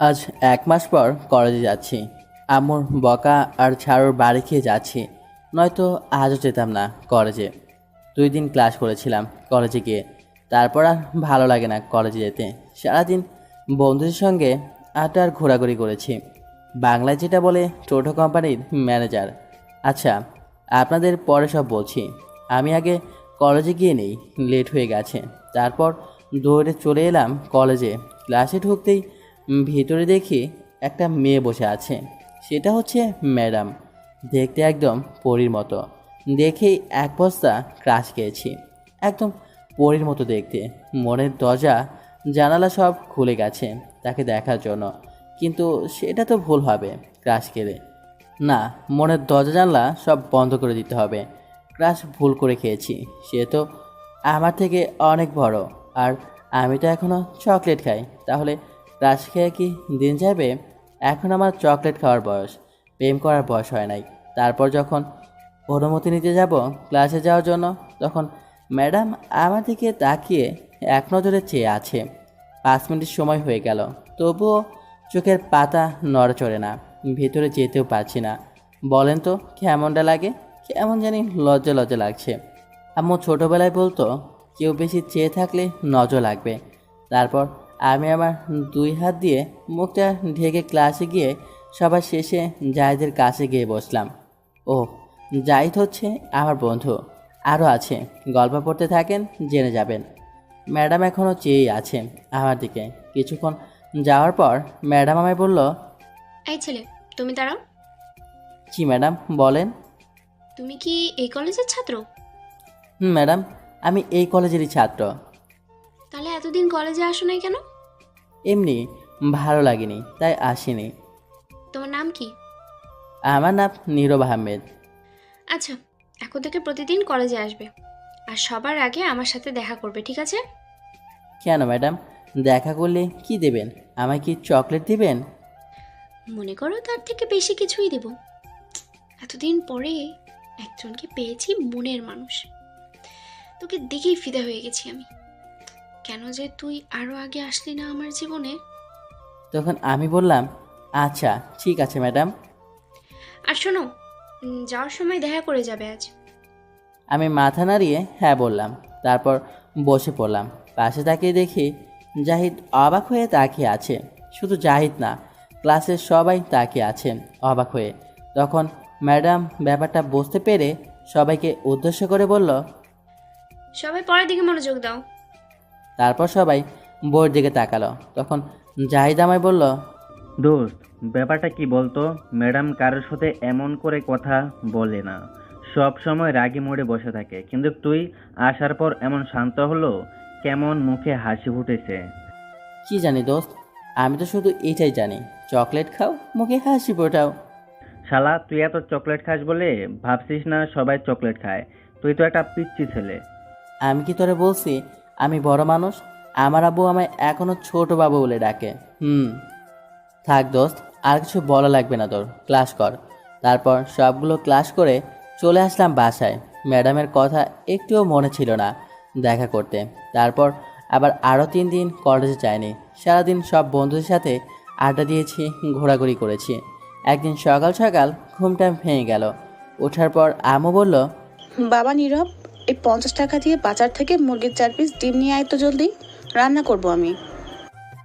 আজ 1 মাস পর কলেজে যাচ্ছি। আম্মুর বকা আর ঝাড়ুর বাড়ি খেয়ে যাচ্ছি, নয়তো আজও যেতাম না কলেজে। 2 দিন ক্লাস করেছিলাম কলেজে গিয়ে, তারপর আর ভালো লাগে না কলেজে যেতে। সারাদিন বন্ধুদের সঙ্গে আড্ডা আর ঘোরাঘুরি করেছি। বাংলায় যেটা বলে টোটো কোম্পানির ম্যানেজার। আচ্ছা, আপনাদের পরে সব বলছি। আমি আগে কলেজে গিয়ে নেই, লেট হয়ে গেছে। তারপর দৌড়ে চলে এলাম কলেজে। ক্লাসে ঢুকতেই ভিতরে দেখি একটা মেয়ে বসে আছে। সেটা হচ্ছে ম্যাডাম। দেখতে একদম পরীর মতো। দেখেই এক বস্তা ক্রাশ খেয়েছি। একদম পরীর মতো দেখতে। মনের দরজা জানালা সব খুলে গেছে তাকে দেখার জন্য, কিন্তু সেটা তো ভুল হবে ক্রাশ খেলে। না, মনের দরজা জানলা সব বন্ধ করে দিতে হবে। ক্রাশ ভুল করে খেয়েছি। সে তো আমার থেকে অনেক বড়, আর আমি তো এখনও চকলেট খাই। তাহলে ক্রাশ খেয়ে কি দিন যাবে? এখন আমার চকলেট খাওয়ার বয়স, প্রেম করার বয়স হয় নাই। তারপর যখন অনুমতি নিতে যাব ক্লাসে যাওয়ার জন্য, তখন ম্যাডাম আমার দিকে তাকিয়ে এক নজরে চেয়ে আছে। 5 মিনিট সময় হয়ে গেল, তবুও চোখের পাতা নড়াচড়ে না। ভেতরে যেতেও পারছি না। বলেন তো কেমনটা লাগে? কেমন জানি লজ্জা লজ্জা লাগছে। আম্মু ছোটোবেলায় বলতো, কেউ বেশি চেয়ে থাকলে নজর লাগবে। তারপর আমি আমার 2 হাত দিয়ে মুখটা ঢেকে ক্লাসে গিয়ে সবার শেষে জাহিদের কাছে গিয়ে বসলাম। ও, জাহিদ হচ্ছে আমার বন্ধু। আরও আছে, গল্প পড়তে থাকেন, জেনে যাবেন। ম্যাডাম এখনও চেয়েই আছে আমার দিকে। কিছুক্ষণ যাওয়ার পর ম্যাডাম আমায় বলল, এই ছেলে, তুমি দাঁড়াও। জি ম্যাডাম, বলেন। তুমি কি এই কলেজের ছাত্র? হুম ম্যাডাম, আমি এই কলেজেরই ছাত্র। তাহলে এতদিন কলেজে আসো নাই কেন? এমনি ভালো লাগেনি, তাই আসিনি। তোমার নাম কি? আমার নাম নীরব আহমেদ। আচ্ছা, এখন থেকে প্রতিদিন কলেজে আসবে, আর সবার আগে আমার সাথে দেখা করবে, ঠিক আছে? কেন ম্যাডাম, দেখা করলে কি দেবেন? আমায় কি চকলেট দিবেন? মনে করো তার থেকে বেশি কিছুই দেব। এতদিন পরে একজনকে পেয়েছি, মনের মানুষ। তোকে দেখেই ফিদা হয়ে গেছি আমি। কেন যে তুই আরো আগে আসলি না আমার জীবনে। তখন আমি বললাম, আচ্ছা ঠিক আছে ম্যাডাম। আর শোনো, যাওয়ার সময় দেখা করে যাবে আজ। আমি মাথা নাড়িয়ে হ্যাঁ বললাম। তারপর বসে পড়লাম। পাশে তাকিয়ে দেখি জাহিদ অবাক হয়ে তাকিয়ে আছে। শুধু জাহিদ না, ক্লাসের সবাই তাকিয়ে আছেন অবাক হয়ে। তখন ম্যাডাম ব্যাপারটা বুঝতে পেরে সবাইকে উদ্দেশ্য করে বলল, সবাই পরের দিকে মনোযোগ দাও। তারপর সবাই বইয়ের দিকে তাকালো। তখন জাহিদ আমায় বলল, দোস্ত, ব্যাপারটা কি বলতো? ম্যাডাম কারোর সাথে এমন করে কথা বলে না, সব সময় রাগী মোড়ে বসে থাকে, কিন্তু তুই আসার পর এমন শান্ত হলো, কেমন মুখে হাসি ফুটেছে। কি জানি দোস্ত, আমি তো শুধু এটাই জানি, চকলেট খাও, মুখে হাসি ফোটাও। শালা, তুই এত চকলেট খাস বলে ভাবছিস না সবাই চকলেট খায়? তুই তো একটা পিচ্চি ছেলে। আমি কি তোরে বলছি আমি বড় মানুষ? আমার আব্বু আমায় এখনো ছোট বাবু বলে ডাকে। থাক দোস্ত, আর কিছু বলা লাগবে না তোর, ক্লাস কর। তারপর সবগুলো ক্লাস করে চলে আসলাম বাসায়। ম্যাডামের কথা একটুও মনে ছিল না দেখা করতে। তারপর আবার আরও 3 দিন কলেজে যায়নি। সারাদিন সব বন্ধুদের সাথে আড্ডা দিয়েছি, ঘোরাঘুরি করেছি। একদিন সকাল সকাল ঘুমটা ভেঙে গেল। ওঠার পর আম্মু বলল, বাবা নীরব, এই 50 টাকা দিয়ে বাজার থেকে মুরগির 4 পিস ডিম নিয়ে আয় তো জলদি, রান্না করব আমি।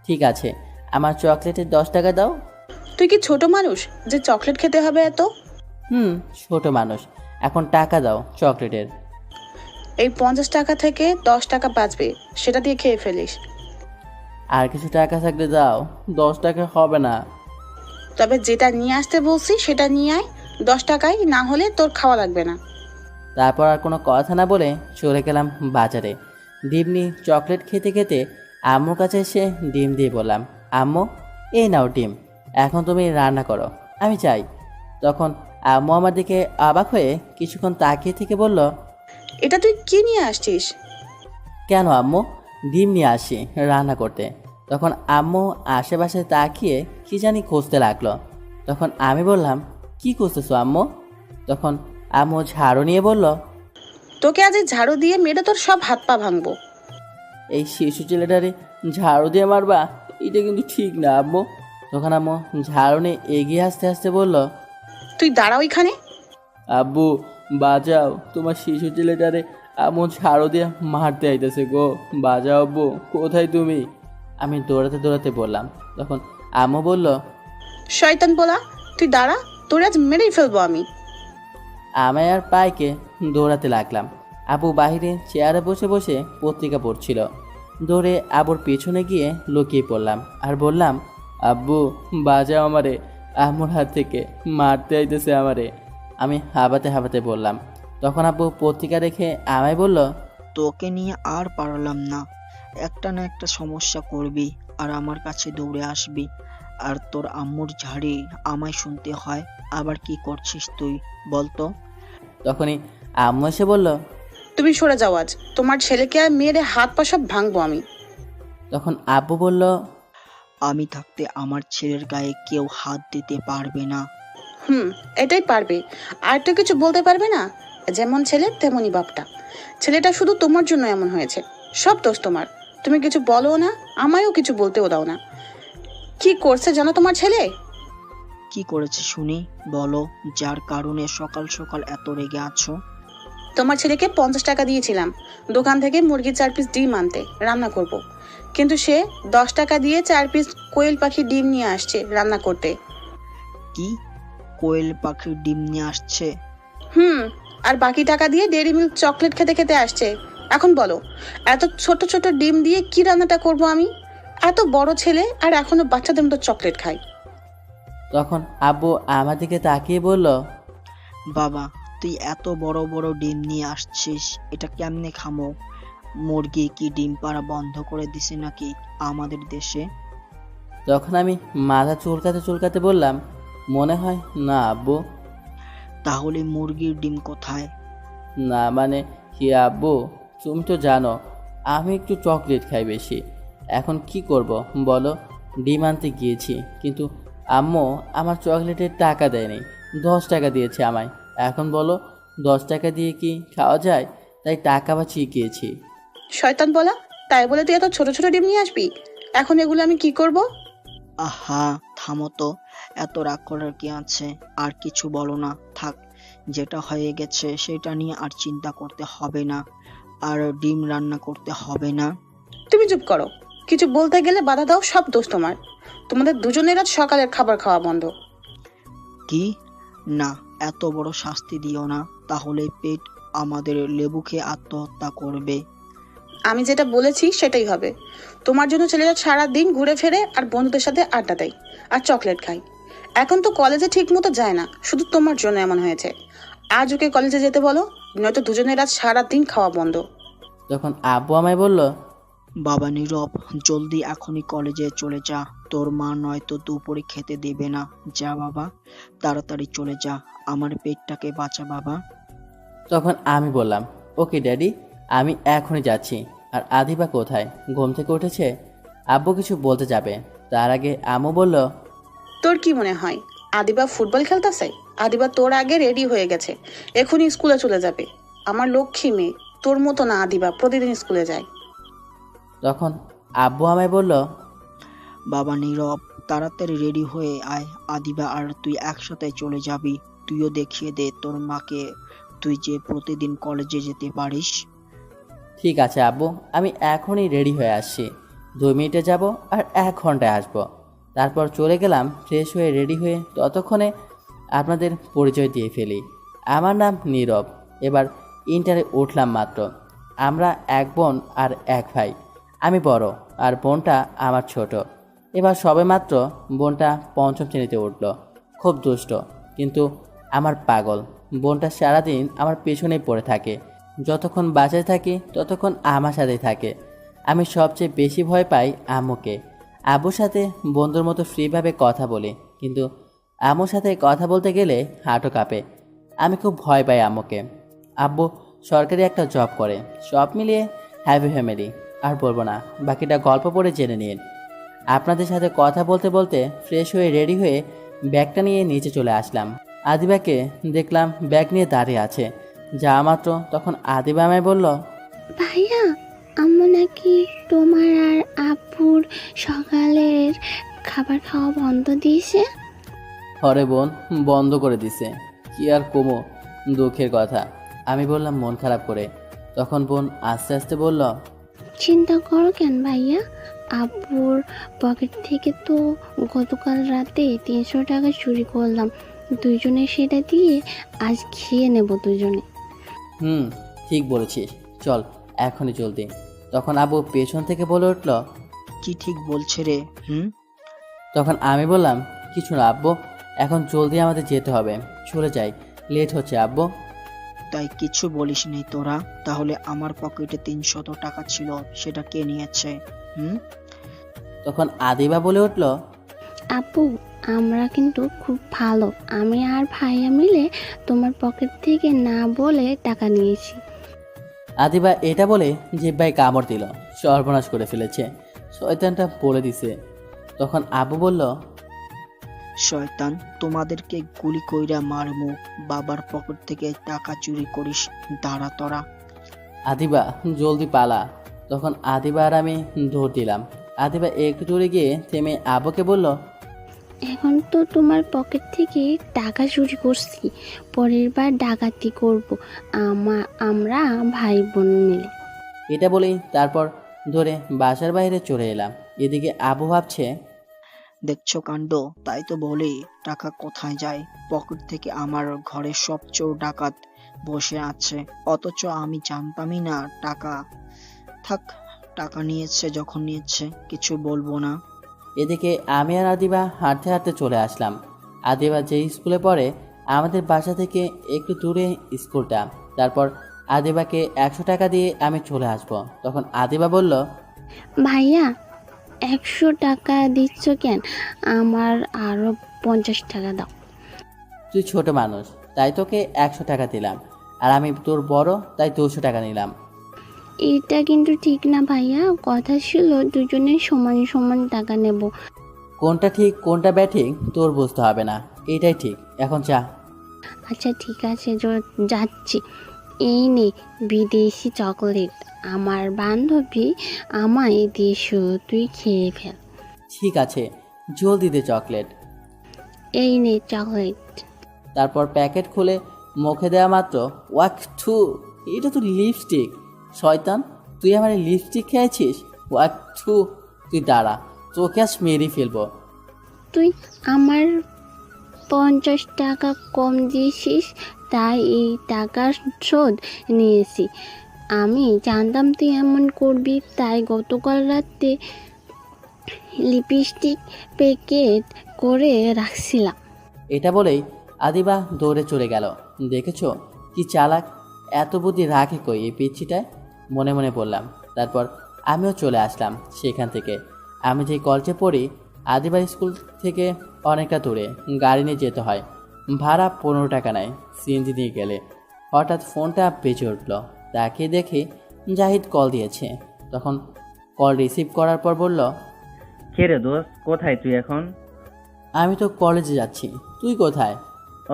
ঠিক আছে, আমার চকলেটের 10 টাকা দাও। তুই কি ছোট মানুষ যে চকলেট খেতে হবে এত? ছোট মানুষ, এখন টাকা দাও চকলেটের। এই 50 টাকা থেকে 10 টাকা বাঁচবে, সেটা দিয়ে খেয়ে ফেলিস। আর কিছু টাকা থাকলে দাও, 10 টাকা হবে না। তবে যেটা নিয়ে আসতে বলছি সেটা নিয়ে আয়, 10 টাকায়, না হলে তোর খাওয়া লাগবে না। তারপর আর কোনো কথা না বলে চলে গেলাম বাজারে। ডিম নিয়ে চকলেট খেতে খেতে আম্মুর কাছে এসে ডিম দিয়ে বললাম, আম্মু এই নাও ডিম, এখন তুমি রান্না করো, আমি চাই। তখন আম্মু আমার দিকে অবাক হয়ে কিছুক্ষণ তাকিয়ে থেকে বলল, এটা তুই কি নিয়ে আসছিস? কেন আম্মু? ডিম নিয়ে আসি রান্না করতে। তখন আম্মু আশেপাশে তাকিয়ে কি জানি খুঁজতে লাগলো। তখন আমি বললাম, কি খুঁজতেছো আম্মু? তখন আম্মু ঝাড়ু নিয়ে বলল, তোকে আজ এই ঝাড়ু দিয়ে মেরে তোর সব হাত পা ভাঙবো। এই শিশু ছেলেটারে ঝাড়ু দিয়ে মারবা? এটা কিন্তু ঠিক না আম্মু। তখন আম্মু ঝাড়ু নিয়ে এগিয়ে আসতে আসতে বলল, তুই দাঁড়া ওইখানে। আব্বু বাজাও, তোমার শিশু ছেলেটারে এমন ঝাড়ু দিয়ে মারতে আইতেছে গো, বাজাও আব্বু, কোথায় তুমি? আমি দৌড়াতে দৌড়াতে বললাম। তখন আম্মু বলল, শয়তান বলা, তুই দাঁড়া, তোর আজ মেরেই ফেলবো আমি। আমি আর পাইকে দৌড়াতে লাগলাম। আবু বাহিরে চেয়ারে বসে বসে পত্রিকা পড়ছিল। দৌড়ে আবুর পেছনে গিয়ে লুকিয়ে পড়লাম আর বললাম, আব্বু বাজাও আমারে, আম্মুর হাত থেকে মারতে আইতেছে আমারে। আমি হাবাতে হাবাতে বললাম। তখন আব্বু পত্রিকা রেখে আমায় বলল, তোকে নিয়ে আর পারলাম না, একটা না একটা সমস্যা করবি আর আমার কাছে দৌড়ে আসবি, আর তোর আম্মুর ঝাড়ি আমায় শুনতে হয়। আবার কি করছিস তুই বলতো? তখনই আম্মু এসে বলল। তুমি সরে যাও, আজ তোমার ছেলেকে আর মেয়েরে হাত পা সব ভাঙবো আমি। তখন আব্বু বলল, আমি থাকতে আমার ছেলের গায়ে কেউ হাত দিতে পারবে না। এটাই পারবে, আর তো কিছু বলতে পারবে না। যেমন ছেলে তেমনই বাপটা। ছেলেটা শুধু তোমার জন্য এমন হয়েছে, সব দোষ তোমার। তুমি কিছু বলো না, আমায়ও কিছু বলতেও দাও না। কি করছে জানো তোমার ছেলে? কি করেছে শুনি, বলো, যার কারণে সকাল সকাল এত রেগে আছো। তোমার ছেলেকে 50 টাকা দিয়েছিলাম দোকান থেকে মুরগির 4 পিস ডিম আনতে, রান্না করব। কিন্তু সে 10 টাকা দিয়ে 4 পিস কোয়েল পাখি ডিম নিয়ে আসছে রান্না করতে। কি? কোয়েল পাখির ডিম নিয়ে আসছে? আর বাকি টাকা দিয়ে ডেইরি মিল্ক চকলেট খেতে খেতে আসছে। এখন বলো, এত ছোট ছোট ডিম দিয়ে কি রান্নাটা করব আমি? এত বড় ছেলে আর এখনো বাচ্চাদের মতো চকলেট খায়। তখন আব্বু আমার দিকে তাকিয়ে বলল, বাবা, তুই এত বড় বড় ডিম নিয়ে আসছিস, এটা কেমনে খামো? মুরগি কি ডিম পাড়া বন্ধ করে দিছে নাকি আমাদের দেশে? তখন আমি মাথা চুলকাতে চুলকাতে বললাম, মনে হয় না আব্বু। তাহলে মুরগির ডিম কোথায়? না মানে কি আব্বু, তুমি তো জানো আমি একটু চকলেট খাই বেশি। এখন কি করব বলো? ডিম আনতে গিয়েছি, কিন্তু আম্মু আমার চকলেটের টাকা দেয়নি, 10 টাকা দিয়েছে আমায়। এখন বলো 10 টাকা দিয়ে কি খাওয়া যায়? তাই টাকা বাঁচিয়ে গিয়েছি। শয়তান বলা, তাই বলে তুই এত ছোট ছোট ডিম নিয়ে আসবি? এখন এগুলো আমি কি করব? আহা, থামো তো, এত রাগ করার কি আছে? আর কিছু বলো না, থাক, যেটা হয়ে গেছে সেটা নিয়ে আর চিন্তা করতে হবে না, আর ডিম রান্না করতে হবে না। তুমি চুপ করো, কিছু বলতে গেলে বাধা দাও, সব দোষ তোমার। তোমাদের দুজনের আজ সকালের খাবার খাওয়া বন্ধ। কি? না, এত বড় শাস্তি দিও না, তাহলে পেট আমাদের লেবু খেয়ে আত্মহত্যা করবে। আমি যেটা বলেছি সেটাই হবে। তোমার জন্য ছেলেরা সারা দিন ঘুরে ফেরে আর বন্ধুদের সাথে আড্ডা দেয় আর চকলেট খায়। এখন তো কলেজে ঠিক মতো যায় না, শুধু তোমার জন্য এমন হয়েছে। আজ ওকে কলেজে যেতে বলো, নয়তো দুজনের আজ সারা দিন খাওয়া বন্ধ। তখন আব্বু আমায় বলল, বাবা নীরব, জলদি এখনই কলেজে চলে যা, তোর মা নয়তো দুপুরে খেতে দেবে না। যা বাবা, তাড়াতাড়ি চলে যা, আমার পেটটাকে বাঁচা বাবা। তখন আমি বললাম, ওকে ড্যাডি, আমি এখনই যাচ্ছি। আর আদিবা কোথায়? ঘুম থেকে উঠেছে? আব্বু কিছু বলতে যাবে, তার আগে আম্মু বলল, তোর কি মনে হয় আদিবা ফুটবল খেলতেছে? আদিবা তোর আগে রেডি হয়ে গেছে, এখনই স্কুলে চলে যাবে। আমার লক্ষ্মী মেয়ে, তোর মতো না আদিবা প্রতিদিন স্কুলে যায়। তখন আব্বু আমায় বলল, বাবা নীরব, তাড়াতাড়ি রেডি হয়ে আয়, আদিবা আর তুই একসাথে চলে যাবি। তুইও দেখিয়ে দে তোর মাকে তুই যে প্রতিদিন কলেজে যেতে পারিস। ঠিক আছে আব্বু, আমি এখনই রেডি হয়ে আসছি। 2 মিনিটে যাব আর 1 ঘন্টায় আসবো। তারপর চলে গেলাম ফ্রেশ হয়ে রেডি হয়ে। ততক্ষণে আপনাদের পরিচয় দিয়ে ফেলি। আমার নাম নীরব, এবার ইন্টারে উঠলাম মাত্র। আমরা এক বোন আর এক ভাই। আমি বড় আর বোনটা আমার ছোট। এবার সবে মাত্র বোনটা 5ম শ্রেণীতে উঠল। খুব দুষ্ট, কিন্তু আমার পাগল। বোনটা সারাদিন আমার পেছনেই পড়ে থাকে। যতক্ষণ বাসায় থাকি ততক্ষণ আমার সাথেই থাকে। আমি সবচেয়ে বেশি ভয় পাই আম্মুকে। আব্বুর সাথে বন্ধুর মতো ফ্রিভাবে কথা বলি, কিন্তু আম্মুর সাথে কথা বলতে গেলে হাঁটু কাঁপে। আমি খুব ভয় পাই আম্মুকে। আব্বু সরকারি একটা জব করে। সব মিলিয়ে হ্যাপি ফ্যামিলি। আর বলবো না, বাকিটা গল্প পড়ে জেনে নিন। আপনাদের সাথে কথা বলতে বলতে ফ্রেশ হয়ে রেডি হয়ে ব্যাগটা নিয়ে নিচে চলে আসলাম। আদিবাকে দেখলাম ব্যাগ নিয়ে দাঁড়িয়ে আছে। যা মাত্র তখন আদিবা আমায় বলল, ভাইয়া, আম্মু নাকি তোমার আর আব্বুর সকালের খাবার খাওয়া বন্ধ দিয়েছে? হরে বোন, বন্ধ করে দিছে। কি আর কমো দুঃখের কথা। আমি বললাম মন খারাপ করে। তখন বোন আস্তে আস্তে বলল, চিন্তা করো কেন ভাইয়া, আব্বুর পকেট থেকে তো গতকাল রাতে 300 টাকা চুরি করলাম, দুইজনে সেটা দিয়ে আজ খেয়ে নেব দুজনে। হুম, ঠিক বলেছিস, চল এখনই জলদি। তখন আবু পেছন থেকে বলে উঠল। কি ঠিক বলছে রে? তখন আমি বললাম, কিছু না আব্বু, এখন জলদি আমাদের যেতে হবে, চলে যাই, লেট হচ্ছে আব্বু। তাই কিছু বলিস নি তোরা? তাহলে আমার পকেটে 300 টাকা ছিল, সেটা কে নিয়েছে? তখন আদিবা বলে উঠল, আপু, আমরা কিন্তু খুব ভালো, আমি আর ভাইয়া মিলে তোমার পকেট থেকে না বলে টাকা নিয়েছি। আদিবা এটা বলে জিহ্বায় কামড় দিল। সর্বনাশ করে ফেলেছে, শয়তানটা বলে দিছে। তখন আবু বলল, শয়তান, তোমাদেরকে গুলি কইরা মারমু। বাবার পকেট থেকে টাকা চুরি করিস, দাঁড়া তোরা। আদিবা জলদি পালা। তখন আদিবা আর আমি দৌড় দিলাম। আদিবা একটু দূরে গিয়ে থেমে আবুকে বলল, এখন তো তোমার পকেট থেকে টাকা চুরি করছি, পরের বার ডাকাতি করব আমরা ভাই বোন মিলে। এটা বলেই তারপর ধরে বাসার বাইরে চলে এলাম। এদিকে আবু ভাবছে, দেখছো কাণ্ড, তাই তো বলি টাকা কোথায় যায়। পকেট থেকে আমার ঘরে সব চোর ডাকাত বসে আছে, অথচ আমি জানতামই না টাকা। থাক, টাকা নিয়েছে যখন নিয়েছে, কিছু বলবো না। এদিকে আমি আর আদিবা হাঁটতে হাঁটতে চলে আসলাম। আদিবা যে স্কুলে পড়ে আমাদের বাসা থেকে একটু দূরে স্কুলটা। তারপর আদিবাকে 100 টাকা দিয়ে আমি চলে আসব। তখন আদিবা বলল, ভাইয়া, 100 টাকা দিচ্ছ কেন? আমার আরো 50 টাকা দাও। তুই ছোট মানুষ তাই তোকে 100 টাকা দিলাম, আর আমি তোর বড় তাই 200 টাকা নিলাম। এটা কিন্তু ঠিক না ভাইয়া, কথা ছিল দুজনে সমান সমান টাকা নেব। কোনটা ঠিক কোনটা ব্যাঠিক তোর বুঝতে হবে না, এটাই ঠিক। এখন যা। আচ্ছা ঠিক আছে, যাচ্ছি। এই নে বিদেশি চকলেট, আমার বান্ধবী আমায় দিয়েছো, তুই খেয়ে ফেল। ঠিক আছে, জলদি দে চকলেট। এই নে চকলেট। তারপর প্যাকেট খুলে মুখে দেওয়া মাত্র ওয়াক থু, এটা তো লিপস্টিক। শয়তান, তুই আমার লিপস্টিক খেয়েছিস? ওয়াক থু, তুই দাঁড়া, তোকে আজ মেরে ফেলবো। তুই আমার 50 টাকা কম দিয়েছিস, তাই এই টাকার শোধ নিয়েছি। আমি জানতাম তুই এমন করবি, তাই গতকাল রাতে লিপস্টিক প্যাকেট করে রাখছিলাম। এটা বলেই আদিবা দৌড়ে চলে গেল। দেখেছো কি চালাক, এত বুদ্ধি রাখে কই এই পিচ্ছিটায়, মনে মনে বললাম। তারপর আমিও চলে আসলাম সেখান থেকে। আমি যে কলেজে পড়ি আদিবার স্কুল থেকে অনেকটা দূরে, গাড়ি নিয়ে যেতে হয়, ভাড়া 15 টাকা নেয় সিএনজি নিয়ে গেলে। হঠাৎ ফোনটা বেজে উঠল, তাকে দেখে জাহিদ কল দিয়েছে। তখন কল রিসিভ করার পর বলল, কে রে দোস্ত, কোথায় তুই এখন? আমি তো কলেজে যাচ্ছি, তুই কোথায়?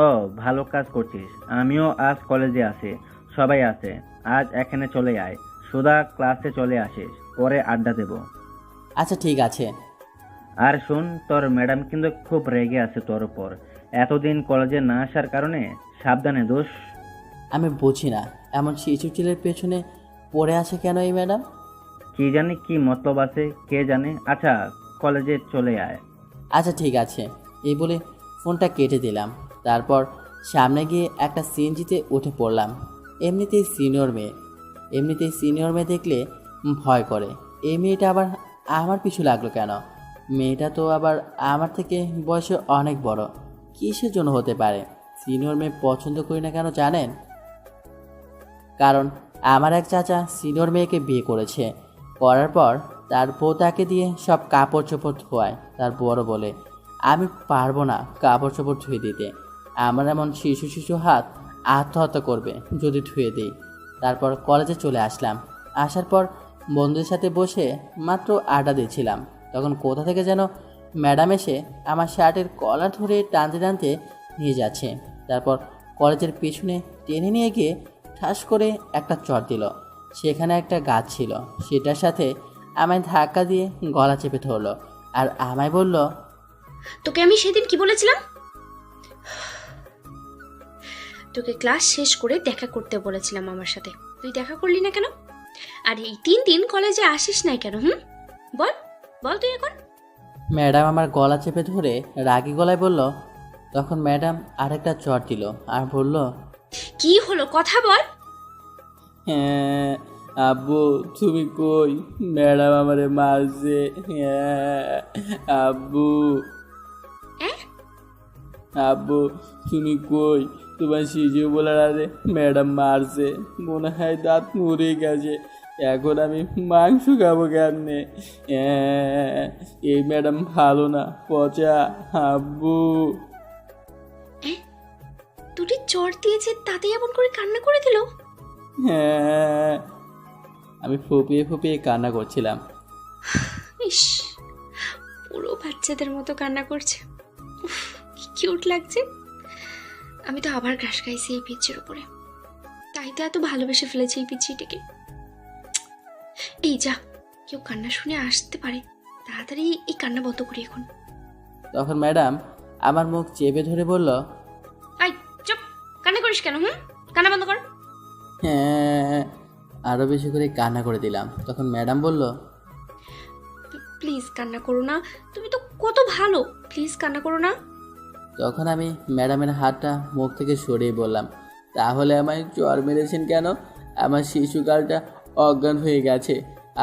ও, ভালো কাজ করছিস। আমিও আজ কলেজে আছি, সবাই আছে। আজ এখানে চলে আয়, সুদা ক্লাসে চলে আসিস, পরে আড্ডা দেব। আচ্ছা ঠিক আছে। আর শুন, তোর ম্যাডাম কিন্তু খুব রেগে আছে তোর উপর, এতদিন কলেজে না আসার কারণে। সাবধানে দোষ। আমি বুঝি না এমন শিশু ছেলের পেছনে পড়ে আছে কেন এই ম্যাডাম। কি জানি কি মতলব আছে, কে জানে। আচ্ছা, কলেজে চলে আয়। আচ্ছা ঠিক আছে, এই বলে ফোনটা কেটে দিলাম। তারপর সামনে গিয়ে একটা সিএনজিতে উঠে পড়লাম। এমনিতেই সিনিয়র মেয়ে দেখলে ভয় করে। এই মেয়েটা আবার আমার পিছু লাগলো কেন? মেয়েটা তো আবার আমার থেকে বয়সে অনেক বড়, কিসের জন্য হতে পারে? সিনিয়র মেয়ে পছন্দ করি না কেন জানেন? কারণ আমার এক চাচা সিনিয়র মেয়েকে বিয়ে করেছে, করার পর তার বউ তাকে দিয়ে সব কাপড় চোপড় ধোয়ায়। তার বড় বলে, আমি পারবো না কাপড় চোপড় ধুয়ে দিতে, আমার এমন শিশু হাত আত্মহত্যা করবে যদি ধুয়ে দিই। তারপর কলেজে চলে আসলাম। আসার পর বন্ধুদের সাথে বসে মাত্র আড্ডা দিচ্ছিলাম, তখন কোথা থেকে যেন ম্যাডাম এসে আমার শার্টের কলার ধরে টানতে টানতে নিয়ে যাচ্ছে। তারপর কলেজের পিছনে টেনে নিয়ে গিয়ে ঠাস করে একটা চট দিল। সেখানে একটা গাছ ছিল, সেটার সাথে আমায় ধাক্কা দিয়ে গলা চেপে ধরলো। আর আমায় বলল, তোকে আমি সেদিন কি বলেছিলাম? তোকে ক্লাস শেষ করে দেখা করতে বলেছিলাম আমার সাথে, তুই দেখা করলি না কেন? আর এই 3 দিন কলেজে আসিস নাই কেন? বল বল তুই এখন। ম্যাডাম আমার গলা চেপে ধরে রাগী গলায় বলল। তখন ম্যাডাম আরেকটা চড় দিল আর বলল, কি হলো, কথা বল। হ্যাঁ আব্বু তুমি কই, ম্যাডাম আমারে মারছে। হ্যাঁ আব্বু, অ্যাঁ? আব্বু তুমি কই, তোমার সিজু বলার আরে ম্যাডাম মারছে, মনে হয় দাঁত মরে গেছে, এখন আমি মাংস খাবো কেমনে? এই ম্যাডাম ভালো না, পচা। আব্বু, দুটি চড় দিয়েছে তাতেই এমন করে কান্না করে দিল? হ্যাঁ। আমি ফুপিয়ে ফুপিয়ে কান্না করছিলাম। ইস, পুরো বাচ্চাদের মতো কান্না করছে। উফ, কি কিউট লাগছে। আমি তো আবার ঘাস খাইছি এই পিচ্ছির উপরে, তাই তো এত ভালোবেসে ফেলেছি এই পিচ্ছিটিকে। এই যা, কেউ কান্না শুনে আসতে পারে, তাড়াতাড়ি এই কান্না বন্ধ করি এখন। তখন ম্যাডাম আমার মুখ চেপে ধরে বলল, আই চুপ, কান্না করিস কেন? কান্না বন্ধ কর। হ্যাঁ। আরও বেশি করে কান্না করে দিলাম। তখন ম্যাডাম বলল, প্লিজ কান্না করো না, তুমি তো কত ভালো, প্লিজ কান্না করো না। তখন আমি ম্যাডামের হাতটা মুখ থেকে সরিয়ে বললাম, তাহলে আমায় জ্বর মেরেছেন কেন? আমার শিশুকালটা অজ্ঞান হয়ে গেছে,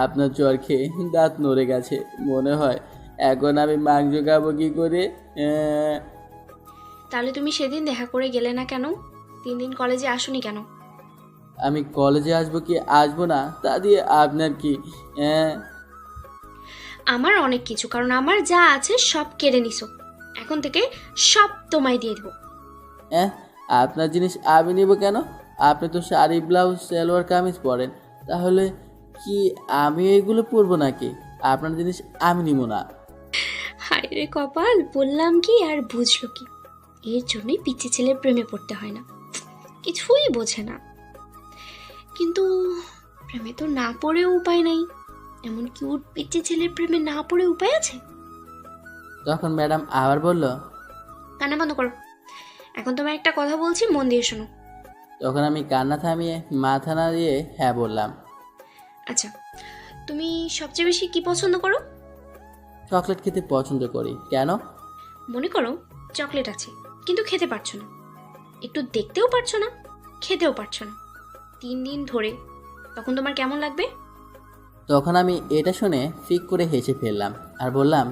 আপনার জ্বর খেয়ে দাঁত নড়ে গেছে মনে হয়, এখন আমি মাংস খাবো কী করে? তাহলে তুমি সেদিন দেখা করে গেলে না কেন? 3 দিন কলেজে আসোনি কেন? আমি কলেজে আসবো কি আসবো না তা দিয়ে আপনার কি? আমার অনেক কিছু, কারণ আমার যা আছে সব কেড়ে নিছো, এখন থেকে সব তোমায় দিয়ে দেবো। আপনার জিনিস আমি নেব কেন? আপনি তো শাড়ি ব্লাউজ সালোয়ার কামিজ পরেন, তাহলে কি আমি এগুলো পরবো নাকি? আপনার জিনিস আমি নিব না। হায় রে কপাল, বললাম কি আর বুঝলো কি? এর জন্যই পিচ্ছি ছেলের প্রেমে পড়তে হয় না, কিছুই বোঝে না। কিন্তু প্রেমে তো না পড়েও উপায় নাই, এমন কিউট পিচ্ছি ছেলের প্রেমে না পড়ে উপায় আছে? তখন ম্যাডাম আবার বলল, কান্না বন্ধ করো, এখন তোমার একটা কথা বলছি, মন দিয়ে শোনো। তখন আমি কান্না থামিয়ে মাথা না দিয়ে হ্যাঁ বললাম। আচ্ছা, তুমি সবচেয়ে বেশি কি পছন্দ করো? চকলেট খেতে পছন্দ করি। কেন? মনে করো চকলেট আছে, কিন্তু খেতে পারছো না, একটু দেখতেও পারছো না, খেতেও পারছো না, 3 দিন ধরে, তখন তোমার কেমন লাগবে? তখন আমি এটা শুনে ফিক করে হেসে ফেললাম আর বললাম,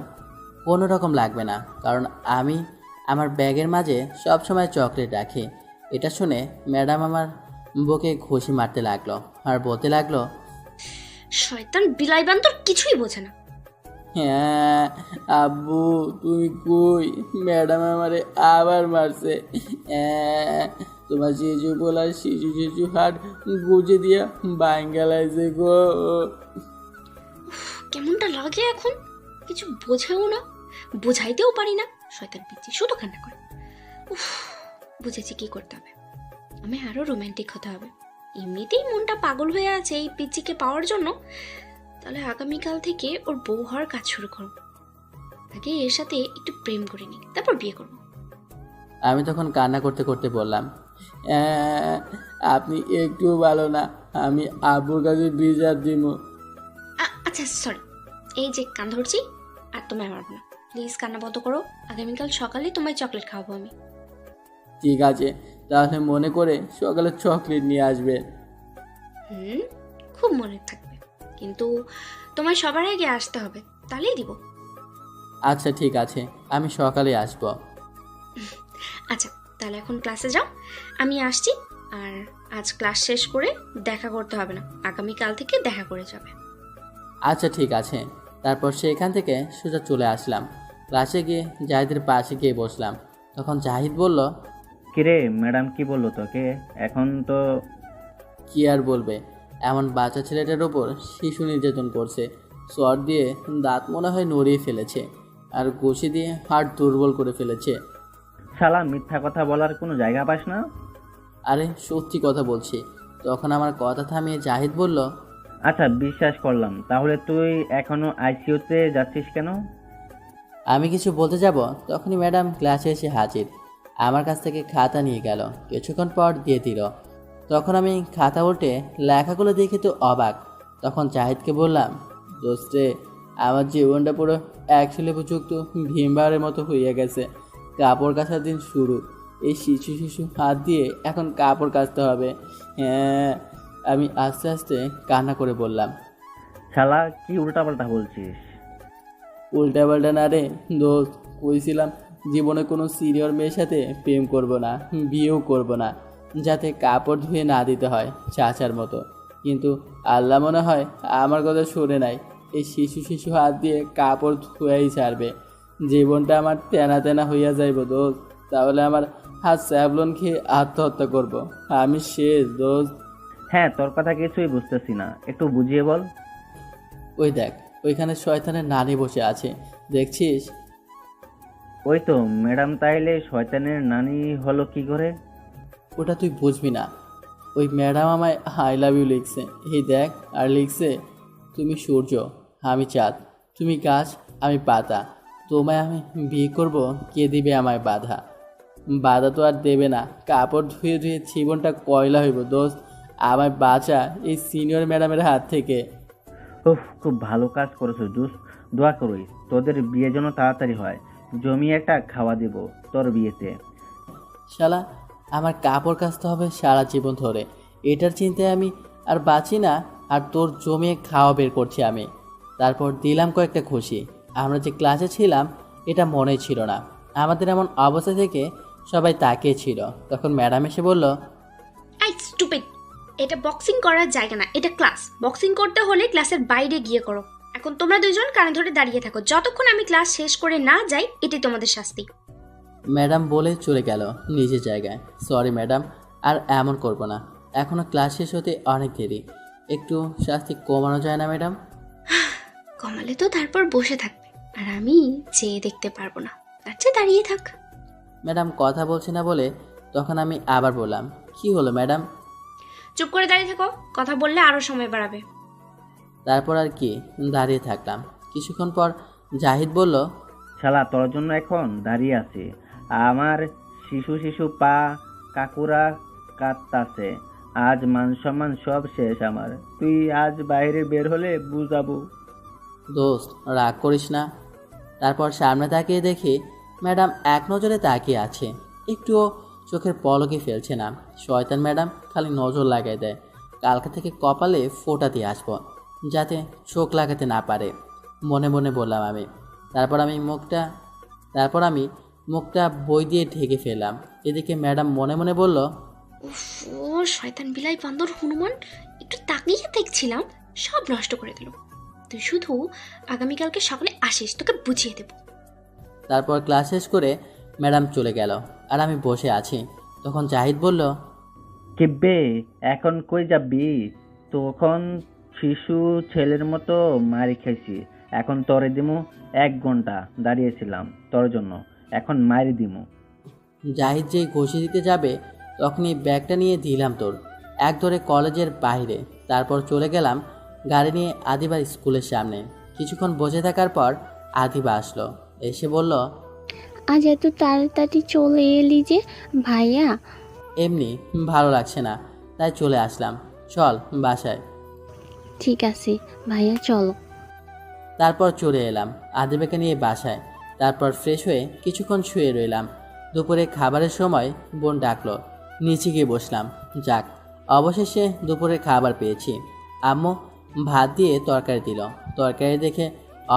কোনো রকম লাগবে না, কারণ আমি আমার ব্যাগের মাঝে সব সময় চকলেট রাখি। এটা শুনে ম্যাডাম আমার বুকে ঘুষি মারতে লাগলো আর বলতে লাগলো, শয়তান বিলাই বান্দর, কিছুই বোঝে না। হ্যাঁ আব্বু তুমি কই, ম্যাডাম আমারে আবার মারছে। তোমার শিশু বলার শিশু শিশু হাট গুজে দিয়া বাঙ্গালাইছে গো। কেমনটা লাগে এখন, কিছু বোঝেও না, বোঝাইতেও পারি না, শয়তান পিচ্ছি শুধু কান্না করে। উফ, বুঝেছি কি করতে হবে, আমি আরো রোমান্টিক হতে হবে। এমনিতেই মনটা পাগল হয়ে আছে এই পিচ্চিকে পাওয়ার জন্য, তাহলে আগামীকাল থেকে ওর বউ হওয়ার কাজ শুরু করবো। আগে এর সাথে একটু প্রেম করে নিই, তারপর বিয়ে করবো। আমি তখন কান্না করতে করতে বললাম, আপনি একটু ভালো না, আমি আব্বুর কাছে বিচার দিব। আচ্ছা সরি, এই যে কান ধরছি, আর তোমায় মারবো না, প্লিজ কান্না বন্ধ করো, আগামীকাল সকালে তোমায় চকলেট খাওয়াবো আমি। ঠিক আছে, তাহলে মনে করে সকালে চকলেট নিয়ে আসবে। খুব মনে থাকবে, কিন্তু তোমায় সবার আগে আসতে হবে, তাহলেই দিব। আচ্ছা ঠিক আছে, আমি সকালে আসবো। আচ্ছা তাহলে এখন ক্লাসে যাও, আমি আসছি। আর আজ ক্লাস শেষ করে দেখা করতে হবে না, আগামীকাল থেকে দেখা করে যাবে। আচ্ছা ঠিক আছে। তারপর সেখান থেকে সোজা চলে আসলাম। ক্লাসে গিয়ে জাহিদের পাশে গিয়ে বসলাম। তখন জাহিদ বলল, কিরে ম্যাডাম কি বললো তোকে? এখন তো কি আর বলবে, এমন বাচ্চা ছেলেটার ওপর শিশু নির্যাতন করছে, চর দিয়ে দাঁত মনে হয় নড়িয়ে ফেলেছে আর ঘুষি দিয়ে হাড় দুর্বল করে ফেলেছে। শালা মিথ্যা কথা বলার কোনো জায়গা পাস না? আরে সত্যি কথা বলছি। তখন আমার কথা থামিয়ে জাহিদ বলল, আচ্ছা বিশ্বাস করলাম, তাহলে তুই এখনো আইসিইউতে যাচ্ছিস কেন? আমি কিছু বলতে যাব তখনই ম্যাডাম ক্লাসে এসে হাজির। আমার কাছ থেকে খাতা নিয়ে গেল, কিছুক্ষণ পর দিয়ে দিল। তখন আমি খাতা উল্টে লেখাগুলো দেখে তো অবাক। তখন জাহিদকে বললাম, দোস্তে, আমার জীবনটা পুরো একশো উপযুক্ত ভীমবারের মতো হয়ে গেছে। কাপড় কাচার দিন শুরু, এই শিশু শিশু হাত দিয়ে এখন কাপড় কাচতে হবে। হ্যাঁ, আমি আস্তে আস্তে কান্না করে বললাম। শালা কি উল্টাপাল্টা বলছিস? উল্টাপাল্টা না রে দোস্ত, কইছিলাম জীবনে কোনো সিনিয়র মেয়ের সাথে প্রেম করব না, বিয়েও করব না, যাতে কাপড় ধুয়ে না দিতে হয় চাচার মতো। কিন্তু আল্লাহ মনে হয় আমার কথা শুনে নাই, এই শিশু শিশু হাত দিয়ে কাপড় ধুয়েই ছাড়বে। জীবনটা আমার তেনা তেনা হইয়া যাইব দোস্ত, তাহলে আমার হাত স্যাভলন খেয়ে আত্মহত্যা করব। আমি শেষ দোস্ত। হ্যাঁ, তোর কথা কিছুই বুঝতেছি না, একটু বুঝিয়ে বল। ওই দেখ, ওইখানে শয়তানের নানি বসে আছে, দেখছিস? ওই তো ম্যাডাম, তাইলে শয়তানের নানি হলো কি করে? ওটা তুই বুঝবি না। ওই ম্যাডাম আমায় আই লাভ ইউ লিখছে, এই দেখ। আর লিখছে, তুমি সূর্য, আমি চাঁদ, তুমি গাছ, আমি পাতা, তোমায় আমি বিয়ে করব, কে দিবে আমায় বাধা? বাধা তো আর দেবে না, কাপড় ধুয়ে ধুয়ে জীবনটা কয়লা হইব দোস্ত। আমায় বাঁচা এই সিনিয়র ম্যাডামের হাত থেকে। উফ, খুব ভালো কাজ করেছো দোস্ত। দোয়া করই তোদের বিয়ে যেন তাড়াতাড়ি হয়, জমি একটা খাওয়া দিব তোর বিয়েতে। শালা, আমার কাপড় কাচতে হবে সারা জীবন ধরে, এটার চিন্তায় আমি আর বাঁচি না, আর তোর জমিয়ে খাওয়া বের করছি আমি। তারপর দিলাম কয়েকটা খুশি। আমরা যে ক্লাসে ছিলাম এটা মনে ছিল না, আমাদের এমন অবস্থা থেকে সবাই তাকিয়ে ছিল। তখন ম্যাডাম এসে বলল, আই স্টুপিড, এটা বক্সিং করার জায়গা না, এটা ক্লাস। বক্সিং করতে হলে ক্লাসের বাইরে গিয়ে করো। এখন তোমরা দুইজন কানে ধরে দাঁড়িয়ে থাকো যতক্ষণ আমি ক্লাস শেষ করে না যাই, এটাই তোমাদের শাস্তি। ম্যাডাম বলে চলে গেল নিজের জায়গায়। সরি ম্যাডাম, আর এমন করব না, এখনও ক্লাস শেষ হতে অনেক দেরি, একটু শাস্তি কমানো যায় না ম্যাডাম? কমালে তো তারপর বসে থাকবে, আর আমি চেয়ে দেখতে পারবো না, তার চেয়ে দাঁড়িয়ে থাক। ম্যাডাম কথা বলছি না বলে তখন আমি আবার বললাম, কি হলো ম্যাডাম? চুপ করে দাঁড়িয়ে থাকো, কথা বললে আরো সময় বাড়াবে। তারপর আর কি, দাঁড়িয়ে থাকলাম। কিছুক্ষণ পর জাহিদ বলল, শালা তোর জন্য এখন দাঁড়িয়ে আছি, আমার শিশু শিশু পা কাকুরা কাঁদতাছে, আজ মান সম্মান সব শেষ আমার। তুই আজ বাইরে বের হলে বুঝাবো। দোস্ত রাগ করিস না। তারপর সামনে তাকিয়ে দেখি ম্যাডাম এক নজরে তাকিয়ে আছে, একটুও চোখের পলকে ফেলছে না। শয়তান ম্যাডাম খালি নজর লাগাই দেয়। কালকে থেকে কপালে ফোঁটা দিয়ে আসবো, যাতে চোখ লাগাতে না পারে, মনে মনে বললাম আমি। তারপর আমি মুখটা বই দিয়ে ঢেকে ফেললাম। এদিকে ম্যাডাম মনে মনে বলল, উফ, ও শয়তান বিলাই বান্দর হনুমান, একটু তাকিয়ে দেখছিলাম, সব নষ্ট করে দিল। তুই শুধু আগামীকালকে সকালে আসিস, তোকে বুঝিয়ে দেব। তারপর ক্লাস শেষ করে ম্যাডাম চলে গেল, আর আমি বসে আছি। তখন জাহিদ বলল, কিব্বে এখন কই যাবি? তখন শিশু ছেলের মতো মারি খাইছি, এখন তরে দিমু। 1 ঘন্টা দাঁড়িয়েছিলাম তোর জন্য, এখন মারি দিমু। জাহিদ যেই ঘষে দিতে যাবে তখনই ব্যাগটা নিয়ে দিলাম তোর এক ধরে কলেজের বাইরে। তারপর চলে গেলাম গাড়ি নিয়ে আদিবার স্কুলের সামনে। কিছুক্ষণ বসে থাকার পর আদিবা আসলো, এসে বলল, আজ এত তাড়াতাড়ি চলে এলি যে ভাইয়া? এমনি ভালো লাগছে না, তাই চলে আসলাম, চল বাসায়। ঠিক আছে ভাইয়া, চলো। তারপর চলে এলাম আদিবাকে নিয়ে বাসায়। তারপর ফ্রেশ হয়ে কিছুক্ষণ শুয়ে রইলাম। দুপুরে খাবারের সময় বোন ডাকলো, নিচে গিয়ে বসলাম। যাক, অবশেষে দুপুরের খাবার পেয়েছি। আম্মু ভাত দিয়ে তরকারি দিল। তরকারি দেখে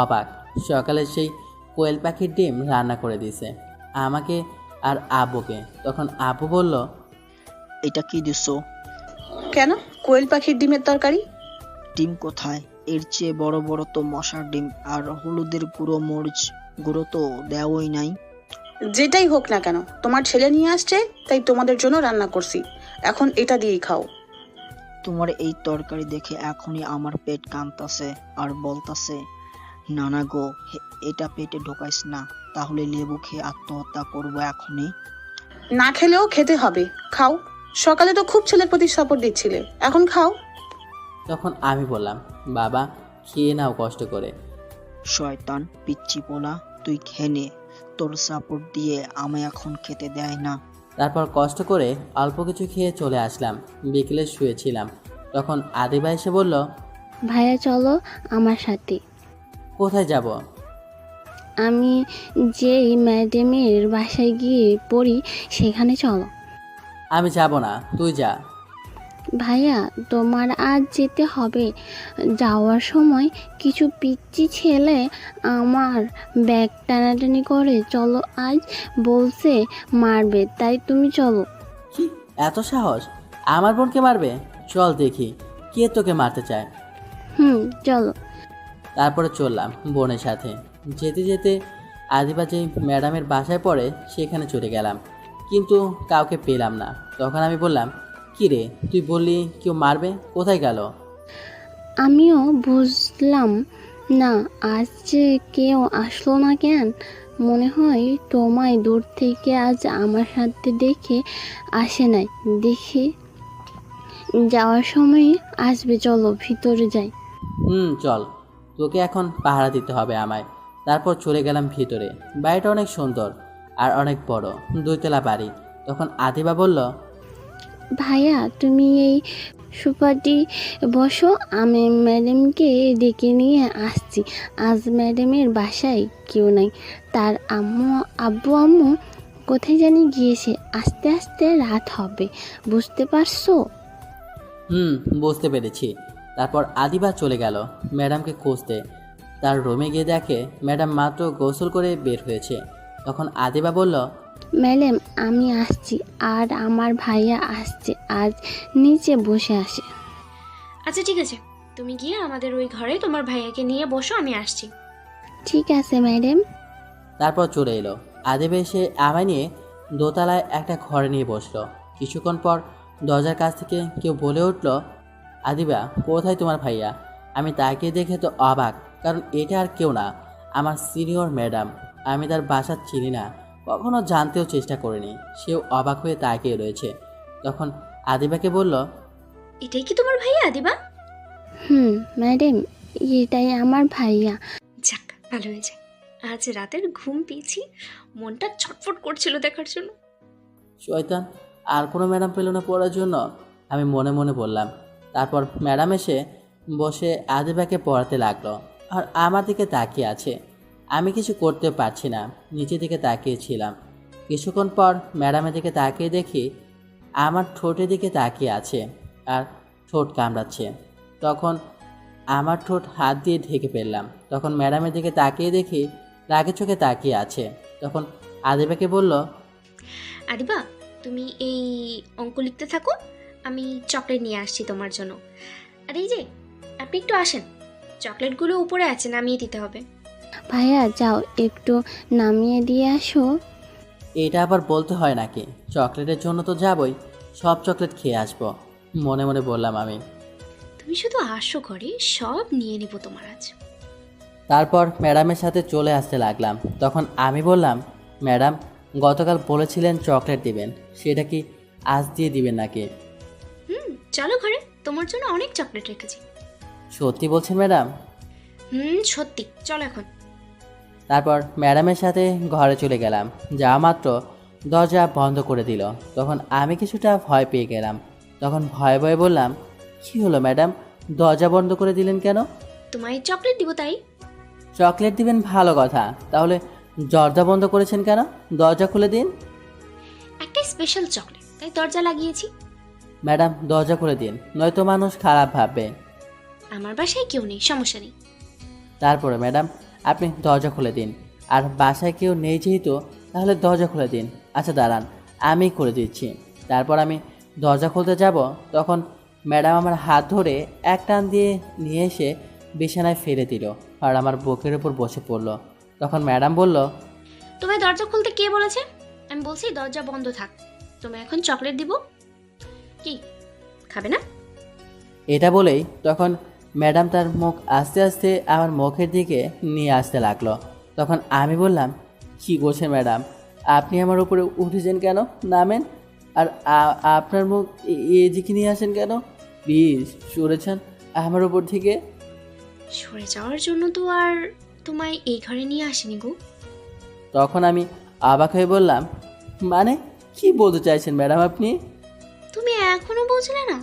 অবাক, সকালে সেই কোয়েল পাখির ডিম রান্না করে দিয়েছে আমাকে আর আব্বুকে। তখন আব্বু বলল, এটা কি দিছো? কেন, কোয়েল পাখির ডিমের তরকারি? ডিম কোথায়? এর চেয়ে বড় বড় তো মশার ডিম, আর হলুদের গুঁড়ো মরিচ গুঁড়ো তো দেওয়াই নাই। যেটাই হোক না কেন, তোমার ছেলে নিয়ে আসছে, তাই তোমাদের জন্য রান্না করছি, এখন এটা দিয়েই খাও। তোমার এই তরকারি দেখে এখনই আমার পেট কাঁপতাছে আর বলতাছে, নানা গো, এটা পেটে ঢোকাইস না, তাহলে লেবু খেয়ে আত্মহত্যা করবো এখনই। না খেলেও খেতে হবে, খাও। সকালে তো খুব ছেলের প্রতি সাপোর্ট দিচ্ছিলে, এখন খাও। তখন আমি বললাম, বাবা খেয়ে নাও কষ্ট করে। শয়তান পিচ্চি পোলা, তুই খেয়ে নে, তোর সাপোর্ট দিয়ে আমায় এখন খেতে দেয় না। তারপর কষ্ট করে অল্প কিছু খেয়ে চলে আসলাম। বিকেলে শুয়েছিলাম, তখন আদিবা এসে বলল, ভাইয়া চলো আমার সাথে। কোথায় যাব? আমি যেই ম্যাডামের বাসায় গিয়ে পড়ি সেখানে চলো। আমি যাব না, তুই যা। ভাইয়া তোমার আজ যেতে হবে। যাওয়ার সময় কিছু পিচ্চি ছেলে আমার ব্যাগ টানাটানি করে চলো আজ বলছে মারবে, তাই তুমি চলো। কি এত সাহস? আমার বোনকে মারবে? চল দেখি কে তোকে মারতে চায়। চলো। তারপরে চললাম বোনের সাথে। যেতে যেতে আদিবা যে ম্যাডামের বাসায় পড়ে সেখানে চলে গেলাম, কিন্তু কাউকে পেলাম না। তখন আমি বললাম, কি রে, তুই বললি কেউ মারবে, কোথায় গেল? আমিও বুঝলাম না আজ যে কেউ আসলো না কেন। মনে হয় তোমায় দূর থেকে আজ আমার সাথে দেখে আসে নাই, দেখে যাওয়ার সময় আসবে। চলো ভিতরে যাই। চল, তোকে এখন পাহারা দিতে হবে আমায়। তারপর চলে গেলাম ভিতরে। বাড়িটা অনেক সুন্দর আর অনেক বড়, 2 তলা বাড়ি। তখন আদিবা বলল, ভাইয়া তুমি এই সোফাটি বসো, আমি ম্যাডামকে ডেকে নিয়ে আসছি। আজ ম্যাডামের বাসায় কেউ নাই, তার আব্বু আম্মু কোথায় জানি গিয়েছে। আস্তে আস্তে রাত হবে, বুঝতে পারছো? বুঝতে পেরেছি। তারপর আদিবা চলে গেল ম্যাডামকে খুঁজতে। তার রুমে গিয়ে দেখে ম্যাডাম মাত্র গোসল করে বের হয়েছে। তখন আদিবা বলল, ম্যাডাম আমি আসছি, আর আমার ভাইয়া আসছে, আজ নিচে বসে আসে। আচ্ছা ঠিক আছে, তুমি গিয়ে আমাদের ওই ঘরে তোমার ভাইয়াকে নিয়ে বসো, আমি আসছি। ঠিক আছে ম্যাডাম। তারপর চলে এলো। আদিবা এসে আমায় নিয়ে 2তলায় একটা ঘরে নিয়ে বসলো। কিছুক্ষণ পর দরজার কাছ থেকে কেউ বলে উঠল, আদিবা কোথায় তোমার ভাইয়া? আমি তাকে দেখে তো অবাক, কারণ এটা আর কেউ না, আমার সিনিয়র ম্যাডাম। আমি তার বাসা চিনি না, কখনো জানতেও চেষ্টা করিনি। সেও অবাক হয়ে তাকিয়ে রয়েছে। তখন আদিবাকে বলল, এটাই কি তোমার ভাইয়া আদিবা? ম্যাডাম এটাই আমার ভাইয়া। যাক ভালো হয়েছে, আজ রাতের ঘুম পেয়েছি, মনটা ছটফট করছিল দেখার জন্য। শয়তান, আর কোনো ম্যাডাম পেল না পড়ার জন্য, আমি মনে মনে বললাম। তারপর ম্যাডাম এসে বসে আদিবাকে পড়াতে লাগলো, আর আমার দিকে তাকিয়ে আছে। আমি কিছু করতে পারছি না, নিচের দিকে তাকিয়েছিলাম। কিছুক্ষণ পর ম্যাডামের দিকে তাকিয়ে দেখি আমার ঠোঁটের দিকে তাকিয়ে আছে আর ঠোঁট কামড়াচ্ছে। তখন আমার ঠোঁট হাত দিয়ে ঢেকে ফেললাম। তখন ম্যাডামের দিকে তাকিয়ে দেখি রাগে চোখে তাকিয়ে আছে। তখন আদিবাকে বলল, আদিবা তুমি এই অঙ্ক লিখতে থাকো, আমি চকলেট নিয়ে আসছি তোমার জন্য। আর এই যে আপনি একটু আসেন, চকলেটগুলো উপরে আছে, নামিয়ে দিতে হবে। ভাইয়া যাও একটু নামিয়ে দিয়ে আসো। এটা আবার বলতে হয় নাকি? চকলেটের জন্য তো যাবই, সব চকলেট খেয়ে আসবো, মনে মনে বললাম আমি। তুমি শুধু আসো ঘরে, সব নিয়ে নিব তোমার আজ। তারপর ম্যাডামের সাথে চলে আসতে লাগলাম। তখন আমি বললাম, ম্যাডাম গতকাল বলেছিলেন চকলেট দিবেন, সেটা কি আজ দিয়ে দিবেন নাকি? চলো ঘরে, তোমার জন্য অনেক চকলেট রেখেছি। সত্যি বলছেন ম্যাডাম? সত্যি, চলো এখন। তারপর ম্যাডামের সাথে ঘরে চলে গেলাম। যাওয়া মাত্র দরজা বন্ধ করে দিল। তখন আমি কিছুটা ভয় পেয়ে গেলাম। তখন ভয়ে ভয়ে বললাম, কী হলো ম্যাডাম, দরজা বন্ধ করে দিলেন কেন? তোমায় চকলেট দিব তাই। চকলেট দিবেন ভালো কথা, তাহলে দরজা বন্ধ করেছেন কেন? দরজা খুলে দিন। একটা স্পেশাল চকলেট, তাই দরজা লাগিয়েছি। ম্যাডাম দরজা খুলে দিন, নয়তো মানুষ খারাপ ভাববে। আমার বাসায় কেউ নেই, সমস্যা নেই। তারপরে ম্যাডাম আপনি দরজা খুলে দিন। আর বাসায় কেউ নেই যেহেতু, তাহলে দরজা খুলে দিন। আচ্ছা দাঁড়ান, আমি করে দিচ্ছি। তারপর আমি দরজা খুলতে যাব, তখন ম্যাডাম আমার হাত ধরে এক টান দিয়ে নিয়ে এসে বিছানায় ফেলে দিল আর আমার বুকের উপর বসে পড়ল। তখন ম্যাডাম বলল, তোমায় দরজা খুলতে কে বলেছে? আমি বলছি দরজা বন্ধ থাক, তোমায় এখন চকলেট দিব। কি খাবে না? এটা বলেই তখন ম্যাডাম তার মুখ আস্তে আস্তে আমার মুখের দিকে নিয়ে আসতে লাগলো। তখন আমি বললাম, কী করছেন ম্যাডাম, আপনি আমার উপরে উঠেছেন কেন? নামেন। আর আপনার মুখ এদিকে নিয়ে আসেন কেন? প্লিজ সরেছেন আমার উপর থেকে। সরে যাওয়ার জন্য তো আর তোমায় এই ঘরে নিয়ে আসিনি গো। তখন আমি অবাক হয়ে বললাম, মানে কি বলতে চাইছেন ম্যাডাম আপনি? তুমি এখনো বুঝলে না?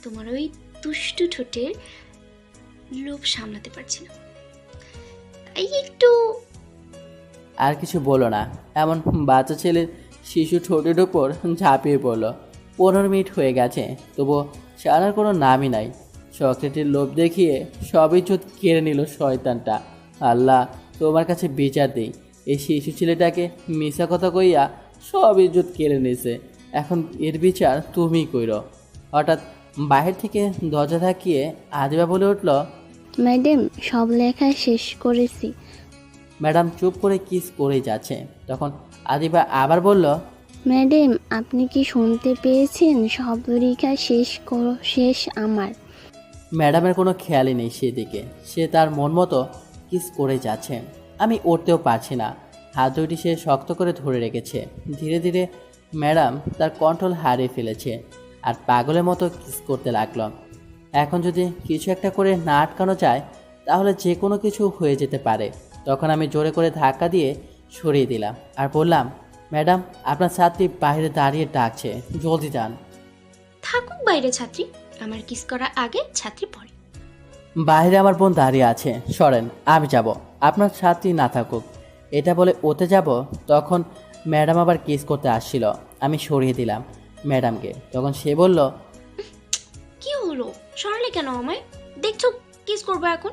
তোমার ওই দুষ্টু ঠোঁটের লোভ সামলাতে পারছি না, তাই একটু। আর কিছু বলো না, এমন বাচ্চা ছেলের শিশু ঠোঁটের ওপর ঝাঁপিয়ে পড়লো। 15 মিনিট হয়ে গেছে, তবুও ছাড়ার কোনো নামই নাই। চকলেটের লোভ দেখিয়ে সব ইজ্জত কেড়ে নিল শয়তানটা। আল্লাহ, তোমার কাছে বিচার দিই, এই শিশু ছেলেটাকে মিশা কথা কইয়া সব ইজ্জত কেড়ে নিছে। এখন এর বিচার তুমিই কইরো। হঠাৎ বাহির থেকে দরজা ধাকিয়ে আদিবা বলে উঠল, ম্যাডাম, সব লেখা শেষ করেছি। ম্যাডাম চুপ করে কিস করেই যাচ্ছে। তখন আদিবা আবার বলল, ম্যাডাম, আপনি কি শুনতে পেয়েছেন? সব লেখা শেষ আমার। ম্যাডামের কোনো খেয়ালই নেই সেদিকে, সে তার মন মতো কিস করে যাচ্ছে। আমি উঠতেও পারছি না, হাত দুটি সে শক্ত করে ধরে রেখেছে। ধীরে ধীরে ম্যাডাম তার কন্ট্রোল হারিয়ে ফেলেছে আর পাগলের মতো কিস করতে লাগলো। এখন যদি কিছু একটা করে না আটকানো যায় তাহলে যে কোনো কিছু হয়ে যেতে পারে। তখন আমি জোরে করে ধাক্কা দিয়ে সরিয়ে দিলাম আর বললাম, ম্যাডাম আপনার ছাত্রী বাইরে দাঁড়িয়ে ডাকছে, জলদি যান। থাকুক বাইরে ছাত্রী, আমার কিস করা আগে ছাত্রী পরে। বাইরে আমার বোন দাঁড়িয়ে আছে, সরেন, আমি যাব, আপনার ছাত্রী না থাকুক। এটা বলে ওতে যাব, তখন ম্যাডাম আবার কিস করতে আসছিল। আমি সরিয়ে দিলাম ম্যাডামকে। তখন সে বলল, কি হলো, সরালে কেন আমায়? দেখছো কিস করবো এখন?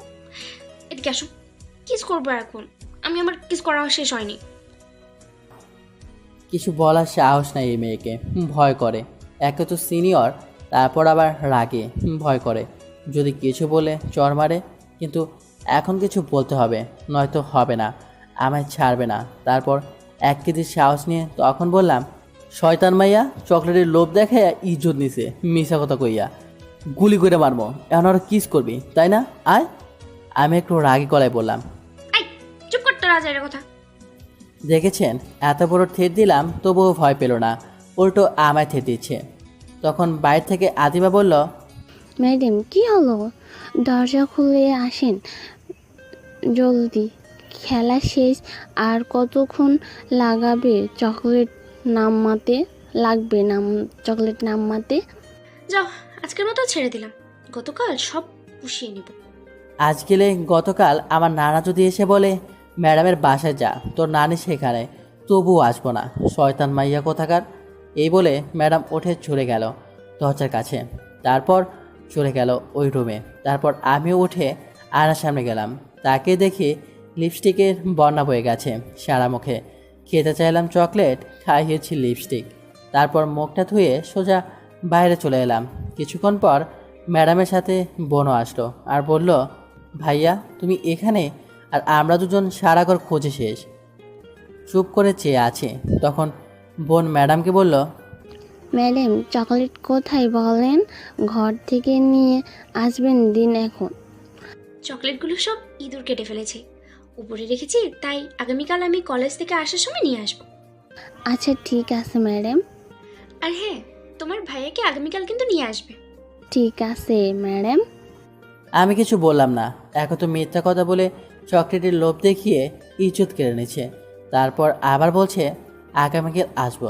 এদিকে আসো, কিস করবো এখন। আমি আমার কিস করা শেষ হয়নি। কিছু বলার সাহস নাই এই মেয়েকে, ভয় করে। একে তো সিনিয়র, তারপর আবার রাগে, ভয় করে যদি কিছু বলে চর মারে। কিন্তু এখন কিছু বলতে হবে, নয়তো হবে না, আমায় ছাড়বে না। তারপর 1 কেজির সাহস নিয়ে তখন বললাম, শয়তান মাইয়া চকলেটের লোভ দেখাইয়া ইজ্জত নিছে মিশা কথা কইয়া, গুলি করে মারবো। এখন আরো কিস করবি তাই না? আয়। আমি একটু রাগী গলায় বললাম। আই, চুপ করতে রাজার কথা। দেখেছেন, এত বড় থেট দিলাম তবুও ভয় পেল না, উল্টো আমায় থেট দিচ্ছে। তখন বাইরে থেকে আদিবা বলল, ম্যাডাম, কি হলো? দরজা খুলে আসেন জলদি, খেলা শেষ। আর কতক্ষণ লাগাবে চকলেট নামাতে? যাও, আজকের মতো ছেড়ে দিলাম, গতকাল সব পুষিয়ে নিব। আজ গেলে গতকাল আমার নানা যদি এসে বলে, ম্যাডামের বাসায় যা, তোর নানি সেখানে, তবুও আসবো না, শয়তান মাইয়া কোথাকার। এই বলে ম্যাডাম উঠে চলে গেল দরজার কাছে, তারপর চলে গেল ওই রুমে। তারপর আমিও উঠে আয়নার সামনে গেলাম, তাকে দেখে লিপস্টিকের বন্যা বয়ে গেছে সারা মুখে। খেতে চাইলাম চকলেট, খাইয়েছি লিপস্টিক। তারপর মুখটা ধুয়ে সোজা বাইরে চলে এলাম। কিছুক্ষণ পর ম্যাডামের সাথে বোনও আসলো আর বলল, ভাইয়া তুমি এখানে? আর আমরা দুজন সারা ঘর খোঁজে শেষ। চুপ করে চেয়ে আছে। তখন বোন ম্যাডামকে বলল, ম্যাডাম, চকলেট কোথায় বলেন? ঘর থেকে নিয়ে আসবেন দিন এখন। চকলেটগুলো সব ইঁদুর কেটে ফেলেছে, উপরে রেখেছি, তাই আগামীকাল আমি কলেজ থেকে আসার সময় নিয়ে আসবো। আচ্ছা ঠিক আছে ম্যাডাম। আর হ্যাঁ, তোমার ভাইয়াকে আগামীকাল কিন্তু নিয়ে আসবে। ঠিক আছে ম্যাডাম। আমি কিছু বললাম না। এখন তো মিথ্যা কথা বলে চকলেটের লোভ দেখিয়ে ইজ্জত কেড়ে নিচ্ছে। তারপর আবার বলছে আগামীকাল আসবো।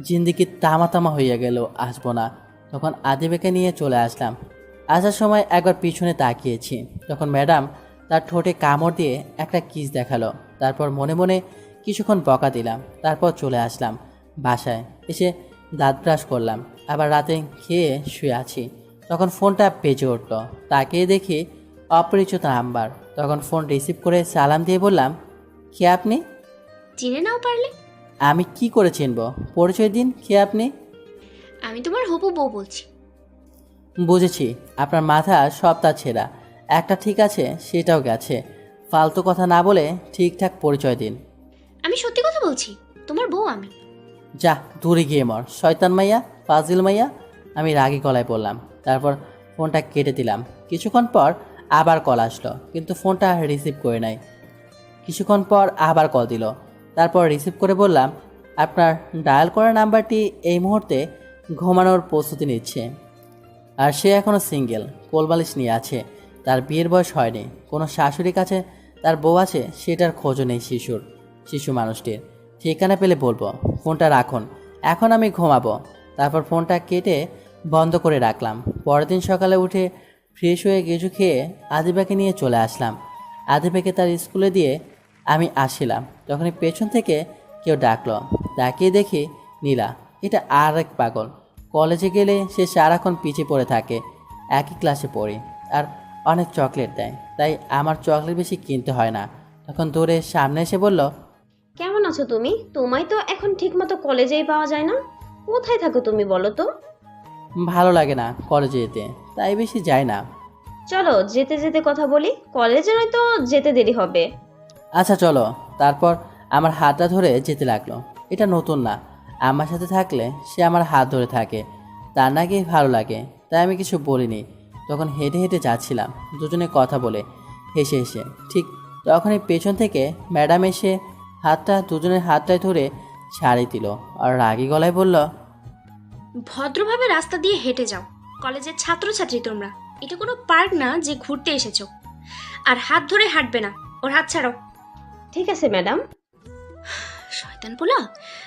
জিন্দিগি তামা তামা হইয়া গেল, আসবো না। তখন আদিবাকে নিয়ে চলে আসলাম। আসার সময় একবার পিছনে তাকিয়েছি, তখন ম্যাডাম তার ঠোঁটে কামড় দিয়ে একটা কিস দেখালো। তারপর মনে মনে কিছুক্ষণ বকা দিলাম। তারপর চলে আসলাম বাসায়। এসে দাঁত ব্রাশ করলাম, আবার রাতে খেয়ে শুয়ে আছি। তখন ফোনটা বেজে উঠল, তাকিয়ে দেখি অপরিচিত নাম্বার। তখন ফোন রিসিভ করে সালাম দিয়ে বললাম, কে আপনি? চিনে নাও পারলে। আমি কি করে চিনব? পরিচয় দিন, কে আপনি? আমি তোমার হবু বউ বলছি। বুঝেছি, আপনার মাথা সবটা ছেঁড়া। একটা ঠিক আছে, সেটাও গেছে। ফালতু কথা না বলে ঠিকঠাক পরিচয় দিন। আমি সত্যি কথা বলছি, তোমার বউ আমি। যা দূরে গিয়ে মর, শয়তান মাইয়া, ফাজিল মাইয়া, আমি রাগী গলায় বললাম। তারপর ফোনটা কেটে দিলাম। কিছুক্ষণ পর আবার কল আসলো, কিন্তু ফোনটা রিসিভ করে নাই। কিছুক্ষণ পর আবার কল দিল, তারপর রিসিভ করে বললাম, আপনার ডায়াল করা নাম্বারটি এই মুহূর্তে ঘুমানোর প্রস্তুতি নিচ্ছে। আর সে এখনও সিঙ্গেল, কোলবালিশ নিয়ে আছে। তার বিয়ের বয়স হয়নি, কোনো শাশুড়ির কাছে তার বউ আছে সেটার খোঁজও নেই শিশুর। শিশু মানুষটির। ঠিকানা পেলে বলবো। ফোনটা রাখুন, এখন আমি ঘুমাবো। তারপর ফোনটা কেটে বন্ধ করে রাখলাম। পরের দিন সকালে উঠে ফ্রেশ হয়ে কিছু খেয়ে আদিবাকে নিয়ে চলে আসলাম। আদিবাকে তার স্কুলে দিয়ে আমি আসছিলাম, তখনই পেছন থেকে কেউ ডাকলো। তাকিয়ে দেখি নীলা। এটা আর এক পাগল। কলেজে গেলে সে সারাক্ষণ পিছিয়ে পড়ে থাকে। একই ক্লাসে পড়ি আর অনেক চকলেট দেয়, তাই আমার চকলেট বেশি কিনতে হয় না। তখন দৌড়ে সামনে এসে বলল, কেমন আছো তুমি? তোমায় তো এখন ঠিকমতো কলেজেই পাওয়া যায় না। কোথায় থাকো তুমি বলো তো? ভালো লাগে না কলেজে যেতে, তাই বেশি যাই না। চলো যেতে যেতে কথা বলি, কলেজে নয়তো যেতে দেরি হবে। আচ্ছা চলো। তারপর আমার হাতটা ধরে যেতে লাগলো। এটা নতুন না, আমার সাথে থাকলে সে আমার হাত ধরে থাকে, তার নাকি ভালো লাগে, তাই আমি কিছু বলিনি। তখন হেঁটে হেঁটে যাচ্ছিলাম দুজনে কথা বলে হেসে হেসে। ঠিক তখনই পেছন থেকে ম্যাডাম এসে দুজনের হাতটায় ধরে ছাড়িয়ে দিল আর রাগী গলায় বলল, ভদ্রভাবে রাস্তা দিয়ে হেঁটে যাও। কলেজের ছাত্রছাত্রী তোমরা, এটা কোনো পার্ক না যে ঘুরতে এসেছো। আর হাত ধরে হাঁটবে না, ওর হাত ছাড়ো। ঠিক আছে ম্যাডাম। শয়তান পোলা,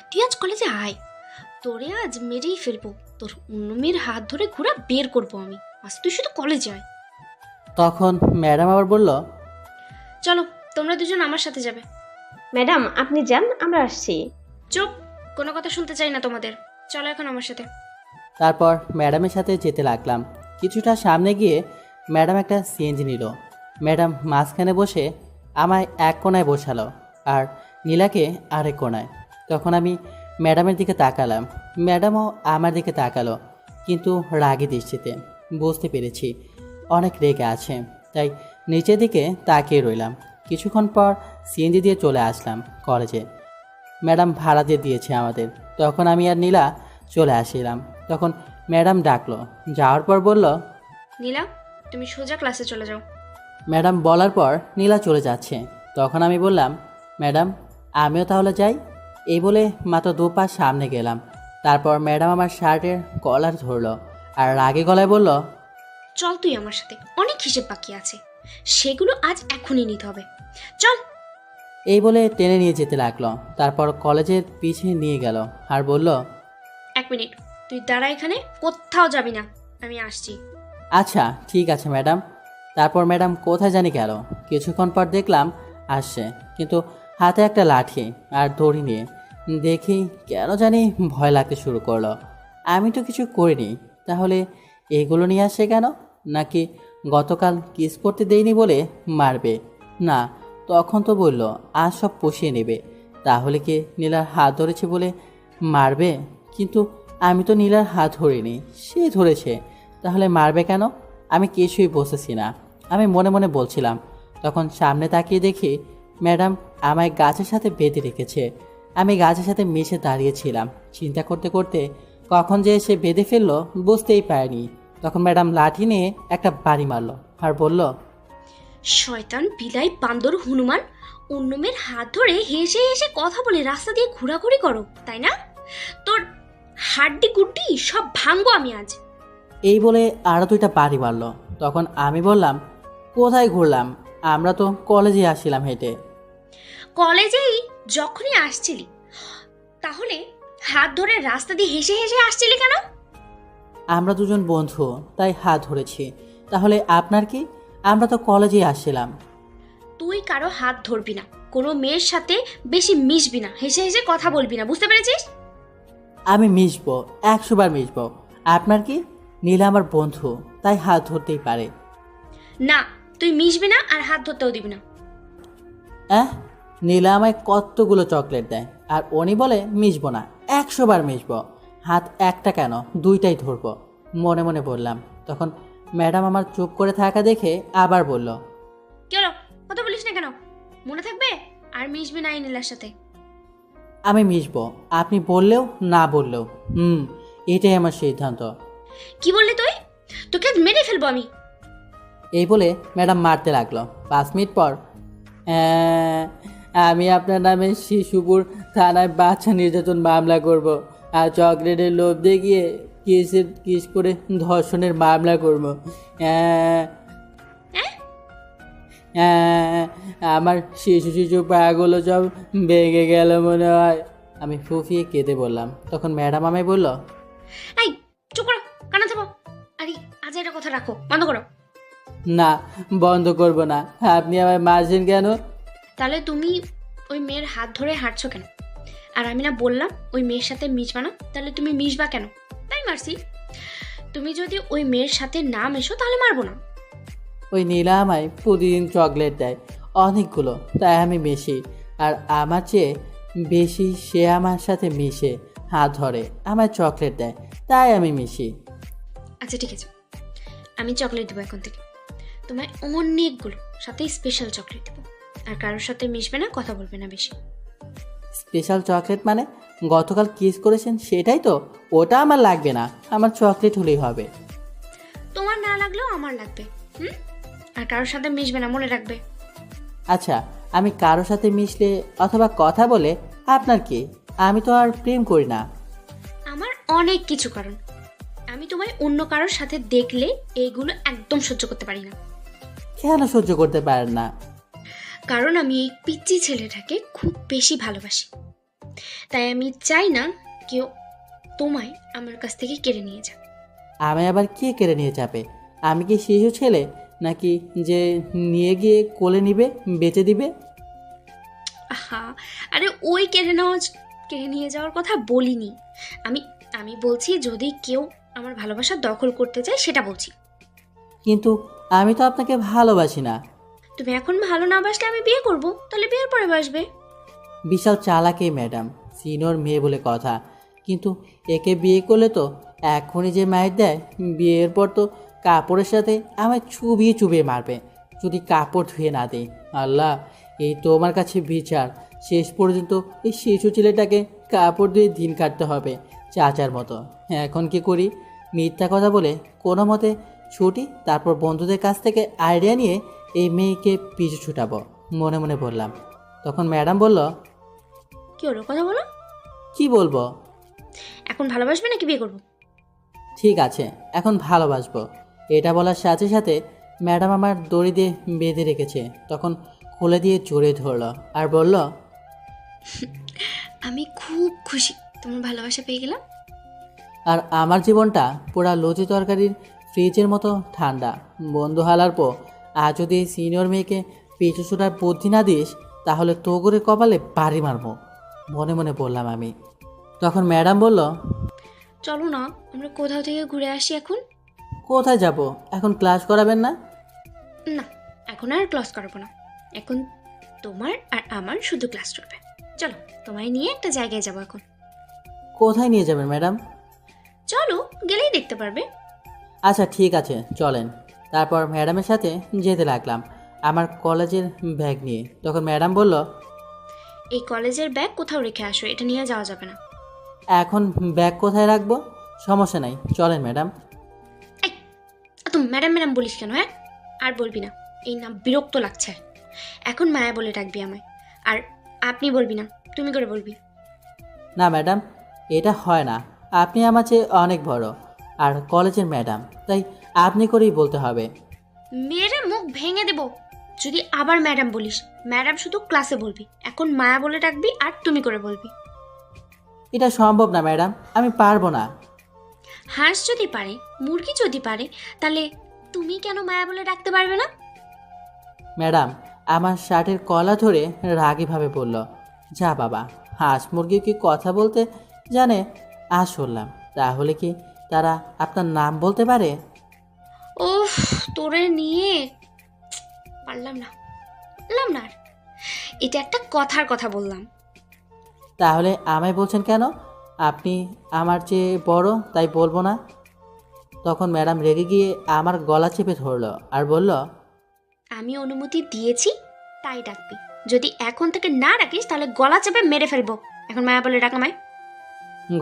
তুই আজ কলেজে আয়, তোরে আজ মেরেই ফেলবো। তোর অন্য মেয়ের হাত ধরে ঘোরা বের করবো আমি। আজ তুই শুধু কলেজে আয়। তখন ম্যাডাম আবার বলল, চলো, তোমরা দুজন আমার সাথে যাবে। ম্যাডাম আপনি যান, আমরা আসছি। চুপ, কোনো কথা শুনতে চাই না তোমাদের। চলো এখন আমার সাথে। তারপর ম্যাডামের সাথে যেতে লাগলাম। কিছুটা সামনে গিয়ে ম্যাডাম একটা সিএনজি নিল। ম্যাডাম মাঝখানে বসে আমায় এক কোণায় বসালো আর নীলাকে আরেক কোণায়। তখন আমি ম্যাডামের দিকে তাকালাম, ম্যাডামও আমার দিকে তাকালো, কিন্তু রাগী দৃষ্টিতে। বুঝতে পেরেছি অনেক রেগে আছে, তাই নিচের দিকে তাকিয়ে রইলাম। কিছুক্ষণ পর সিএনজি দিয়ে চলে আসলাম কলেজে। ম্যাডাম ভাড়া দিয়ে দিয়েছে আমাদের। তখন আমি আর নীলা চলে আসছিলাম। তখন ম্যাডাম ডাকলো, যাওয়ার পর বলল, নীলা, তুমি সোজা ক্লাসে চলে যাও। ম্যাডাম বলার পর নীলা চলে যাচ্ছে। তখন আমি বললাম, ম্যাডাম আমিও তাহলে যাই। এই বলে মাত্র 2 পা সামনে গেলাম। তারপর ম্যাডাম আমার শার্টের কলার ধরলো আর রাগে গলায় বলল, চল তুই আমার সাথে, অনেক হিসেব বাকি আছে, সেগুলো আজ এখনই নিতে হবে। চল। এই বলে টেনে নিয়ে যেতে লাগলো। তারপর কলেজের পিছিয়ে নিয়ে গেল আর বলল, 1 মিনিট, তুই দাঁড়া এখানে, কোথাও যাবি না, আমি আসছি। আচ্ছা ঠিক আছে ম্যাডাম। তারপর ম্যাডাম কোথায় জানি গেল। কিছুক্ষণ পর দেখলাম আসছে, কিন্তু হাতে একটা লাঠি আর দড়ি নিয়ে। দেখি কেন জানি ভয় লাগতে শুরু করলো। আমি তো কিছু করিনি, তাহলে এগুলো নিয়ে আসছে কেন? নাকি গতকাল কিস করতে দেইনি বলে মারবে? না, তখন তো বলল আজ সব পুষিয়ে নেবে। তাহলে কি নীলার হাত ধরেছে বলে মারবে? কিন্তু আমি তো নীলার হাত ধরিনি, সে ধরেছে, তাহলে মারবে কেন? আমি কিছুই বুঝতেছি না। আমি মনে মনে বলছিলাম। তখন সামনে তাকিয়ে দেখি ম্যাডাম আমায় গাছের সাথে বেঁধে রেখেছে। আমি গাছের সাথে মিশে দাঁড়িয়েছিলাম। চিন্তা করতে করতে কখন যে সে বেঁধে ফেললো বুঝতেই পারিনি। তখন ম্যাডাম লাঠি নিয়ে একটা বাড়ি মারলো আর বলল, শয়তান বিলাই বান্দর হনুমান, অন্য মেয়ের হাত ধরে হেসে হেসে কথা বলে রাস্তা দিয়ে ঘোরাঘুরি করো, তাই না? তোর হাড্ডি গুড্ডি সব ভাঙবো আমি আজ। এই বলে আরও 2টা বাড়ি মারলো। তখন আমি বললাম, কোথায় ঘুরলাম? আমরা তো কলেজে আসছিলাম হেঁটে। কলেজেই যখনই আসছিলি, তাহলে হাত ধরে রাস্তা দিয়ে হেসে হেসে আসছিলি কেন? আমরা দুজন বন্ধু, তাই হাত ধরেছি। তাহলে আপনার কি? আমরা তো কলেজেই আসছিলাম। তুই কারো হাত ধরবি না, কোনো মেয়ের সাথে বেশি মিশবি না, হেসে হেসে কথা বলবি না, বুঝতে পেরেছিস? আমি মিশবো, 100 বার মিশবো। আপনার কি? নীলা আমার বন্ধু, তাই হাত ধরতেই পারে। না, তুই মিশবি না আর হাত ধরতেও দিবি না। নীলা আমায় কতগুলো চকলেট দেয়, আর উনি বলে মিশবো না। 100 বার মিশবো। হাত একটা কেন, 2টাই ধরবো, মনে মনে বললাম। তখন ম্যাডাম আমার চুপ করে থাকা দেখে আবার বলল, কি হলো, কথা বলিস না কেন? মনে থাকবে? আর মিশবি না এই নীলার সাথে। আমি মিশবো, আপনি বললেও না বললেও। এটাই আমার সিদ্ধান্ত। কি বললি তুই? তোকে আজ মেরে ফেলবো আমি। এই বলে ম্যাডাম মারতে লাগলো। 5 মিনিট পর, আমি আপনার নামে শিশুপুর থানায় বাচ্চা নির্যাতন মামলা করব, আর চকলেটের লোভ দেখিয়ে কিস করে ধর্ষণের মামলা করব। হ্যাঁ, আমার শিশু শিশু পাগুলো সব ভেঙে গেল মনে হয়। আমি ফুফিয়ে কেঁদে বললাম। তখন ম্যাডাম আমায় বলল, এই চুপ করো, কানা চাপো। আরে আজ এটা কথা রাখো, বন্ধ করো। না, বন্ধ করব না। আপনি আমায় মারছেন কেন? তাহলে তুমি ওই মেয়ের হাত ধরে হাঁটছো কেন? আর আমি না বললাম ওই মেয়ের সাথে মিশবা না, তাহলে তুমি মিশবা কেন? তাই মারছি। তুমি যদি ওই মেয়ের সাথে না মেশো তাহলে মারবো না। ওই নীলা আমায় প্রতিদিন চকলেট দেয় অনেকগুলো, তাই আমি মিশি। আর আমার চেয়ে বেশি সে আমার সাথে মিশে, হাত ধরে, আমায় চকলেট দেয়, তাই আমি মিশি। আচ্ছা ঠিক আছে, আমি চকলেট দেবো এখন থেকে তোমায়, অনেকগুলো, সাথে স্পেশাল চকলেট দেবো। আর কারোর সাথে মিশবে না, কথা বলবে না বেশি। স্পেশাল চকলেট মানে গতকাল কিস করেছেন সেটাই তো? ওটা আমার লাগবে না, আমার চকলেট হলেই হবে। তোমার না লাগলেও আমার লাগবে। হুম, আর কারোর সাথে মিশবে না, মনে রাখবে। আচ্ছা, আমি কারোর সাথে মিশলে অথবা কথা বলে আপনার কি? আমি তো আর প্রেম করি না। আমার অনেক কিছু কারণ। আমি তোমায় অন্য কারোর সাথে দেখলে এইগুলো একদম সহ্য করতে পারি না। কেন সহ্য করতে পারেন না? কারণ আমি এই পিচ্চি ছেলেটাকে খুব বেশি ভালোবাসি, তাই আমি চাই না কেউ তোমায় আমার কাছ থেকে কেড়ে নিয়ে যাক। আমি আবার কে কেড়ে নিয়ে যাবে? আমি কি শিশু ছেলে নাকি যে নিয়ে গিয়ে কোলে নিবে, বেঁচে দিবে? আহা, আরে ওই কেড়ে নিয়ে যাওয়ার কথা বলিনি আমি। আমি বলছি যদি কেউ আমার ভালোবাসা দখল করতে চায় সেটা বলছি। কিন্তু আমি তো আপনাকে ভালোবাসি না। তুমি এখন ভালো না বাসলে আমি বিয়ে করব, তাহলে বিয়ের পরে বাসবে। বিশাল চালাক এই ম্যাডাম, সিনিয়র মেয়ে বলে কথা। কিন্তু একে বিয়ে করলে তো এখনই যে মায়ের দেয়, বিয়ের পর তো কাপড়ের সাথে আমায় চুবিয়ে চুবিয়ে মারবে যদি কাপড় ধুয়ে না দিই। আল্লাহ, এই তো আমার কাছে বিচার। শেষ পর্যন্ত এই শিশু ছেলেটাকে কাপড় ধুয়ে দিন কাটতে হবে চাচার মতো। এখন কি করি? মিথ্যা কথা বলে কোনো মতে ছুটি, তারপর বন্ধুদের কাছ থেকে আইডিয়া নিয়ে এই মেয়েকে পিছু ছুটাবো, মনে মনে বললাম। তখন ম্যাডাম বলল, কি হলো, কথা বলো। কি বলবো? এখন ভালোবাসবে নাকি বিয়ে করবো? ঠিক আছে, এখন ভালোবাসবো। এটা বলার সাথে সাথে ম্যাডাম আমার দড়ি দিয়ে বেঁধে রেখেছে, তখন খুলে দিয়ে জড়িয়ে ধরলো আর বলল, আমি খুব খুশি তোমার ভালোবাসা পেয়ে গেলাম। আর আমার জীবনটা পুরা লুচি তরকারির ফ্রিজের মতো ঠান্ডা। বন্ধু হালার পর আজ যদি এই সিনিয়র মেয়েকে পিছু ছুটার বুদ্ধি না দিস, তাহলে তোগরে কপালে বাড়ি মারবো, মনে মনে বললাম আমি। তখন ম্যাডাম বলল, চলো না আমরা কোথাও থেকে ঘুরে আসি এখন। কোথায় যাব? এখন ক্লাস করাবেন না? না, এখন আর ক্লাস করবো না, এখন তোমার আর আমার শুধু ক্লাস চলবে। চলো তোমায় নিয়ে একটা জায়গায় যাবো এখন। কোথায় নিয়ে যাবেন ম্যাডাম? চলো, গেলেই দেখতে পারবে। আচ্ছা ঠিক আছে, চলেন। তারপর ম্যাডামের সাথে যেতে লাগলাম আমার কলেজের ব্যাগ নিয়ে। তখন ম্যাডাম বলল, এই কলেজের ব্যাগ কোথাও রেখে আসো, এটা নিয়ে যাওয়া যাবে না। এখন ব্যাগ কোথায় রাখবো? সমস্যা নাই, চলেন ম্যাডাম। এই, তুমি ম্যাডাম ম্যাডাম বলিস কেন? হ্যাঁ, আর বলবি না, এই নাম বিরক্ত লাগছে। এখন মায়া বলে ডাকবি আমায়, আর আপনি বলবি না, তুমি করে বলবি। না ম্যাডাম, এটা হয় না। আপনি আমার চেয়ে অনেক বড় আর কলেজের ম্যাডাম, তাই আপনি করেই বলতে হবে। মেরে মুখ ভেঙে দেব যদি আবার ম্যাডাম বলিস। ম্যাডাম শুধু ক্লাসে বলবি, এখন মায়া বলে ডাকবি আর তুমি করে বলবি। এটা সম্ভব না ম্যাডাম, আমি পারবো না। হাঁস যদি পারে, মুরগি যদি পারে, তাহলে তুমি কেন মায়া বলে ডাকতে পারবে না? ম্যাডাম আমার শার্টের কলা ধরে রাগীভাবে বলল, যা বাবা, হাঁস মুরগি কি কথা বলতে জানে? আজ শুনলাম। তাহলে কি তারা আপনার নাম বলতে পারে? ওফ, তোরে নিয়ে পারলাম না আর। এটা একটা কথার কথা বললাম। তাহলে আমায় বলছেন কেন? আপনি আমার চেয়ে বড়, তাই বলবো না? তখন ম্যাডাম রেগে গিয়ে আমার গলা চেপে ধরলো আর বলল, আমি অনুমতি দিয়েছি তাই ডাকবি, যদি এখন থেকে না ডাকিস তাহলে গলা চেপে মেরে ফেলবো। এখন মায়া বলে ডাক আমায়।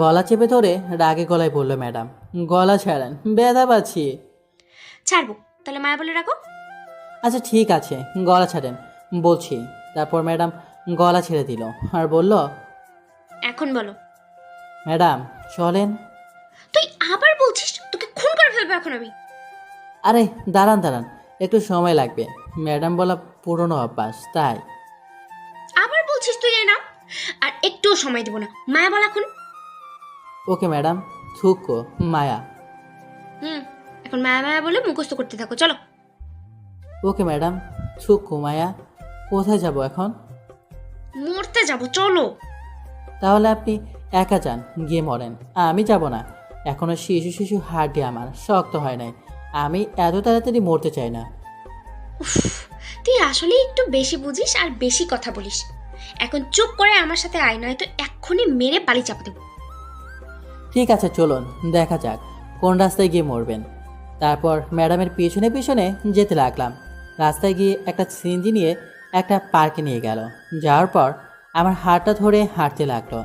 গলা চেপে ধরে রাগে গলায় বলল ম্যাডাম, গলা ছাড়েন, ব্যথা পাচ্ছি। ছাড়বো, তাহলে মায়া বলে ডাকো। আচ্ছা ঠিক আছে, গলা ছাড়েন বলছি। তারপর ম্যাডাম গলা ছেড়ে দিল আর বলল, এখন বলো। ম্যাডাম চলেন। তুই আবার বলছিস? তোকে খুন করে ফেলবো এখন আমি। আরে দাঁড়ান দাঁড়ান, একটু সময় লাগবে। ম্যাডাম বলা পুরনো অভ্যাস তাই। আবার বলছিস তুই এই নাম, আর একটুও সময় দেবো না। মায়া বল এখন। Okay madam. থুকো মায়া। এখন মায়া মায়া বলে মুখস্থ করতে থাকো, চলো। Okay madam. থুকো মায়া। কোথায় যাব এখন? মরতে যাবো, চলো। তাহলে আপনি একা যান, গিয়ে মরেন, আমি যাব না। এখনো শিশু শিশু হাড্ডি আমার শক্ত হয় নাই, আমি এত তাড়াতাড়ি মরতে চাই না। উফ, তুই আসলে একটু বেশি বুঝিস আর বেশি কথা বলিস। এখন চুপ করে আমার সাথে আয়, নয়তো এক্ষুনি মেরে বালি চাপা দেবো। ঠিক আছে চলুন, দেখা যাক কোন রাস্তায় গিয়ে মরবেন। তারপর ম্যাডামের পিছনে পিছনে যেতে লাগলাম। রাস্তায় গিয়ে একটা সিএনজি নিয়ে একটা পার্কে নিয়ে গেল। যাওয়ার পর আমার হাতটা ধরে হাঁটতে লাগলো।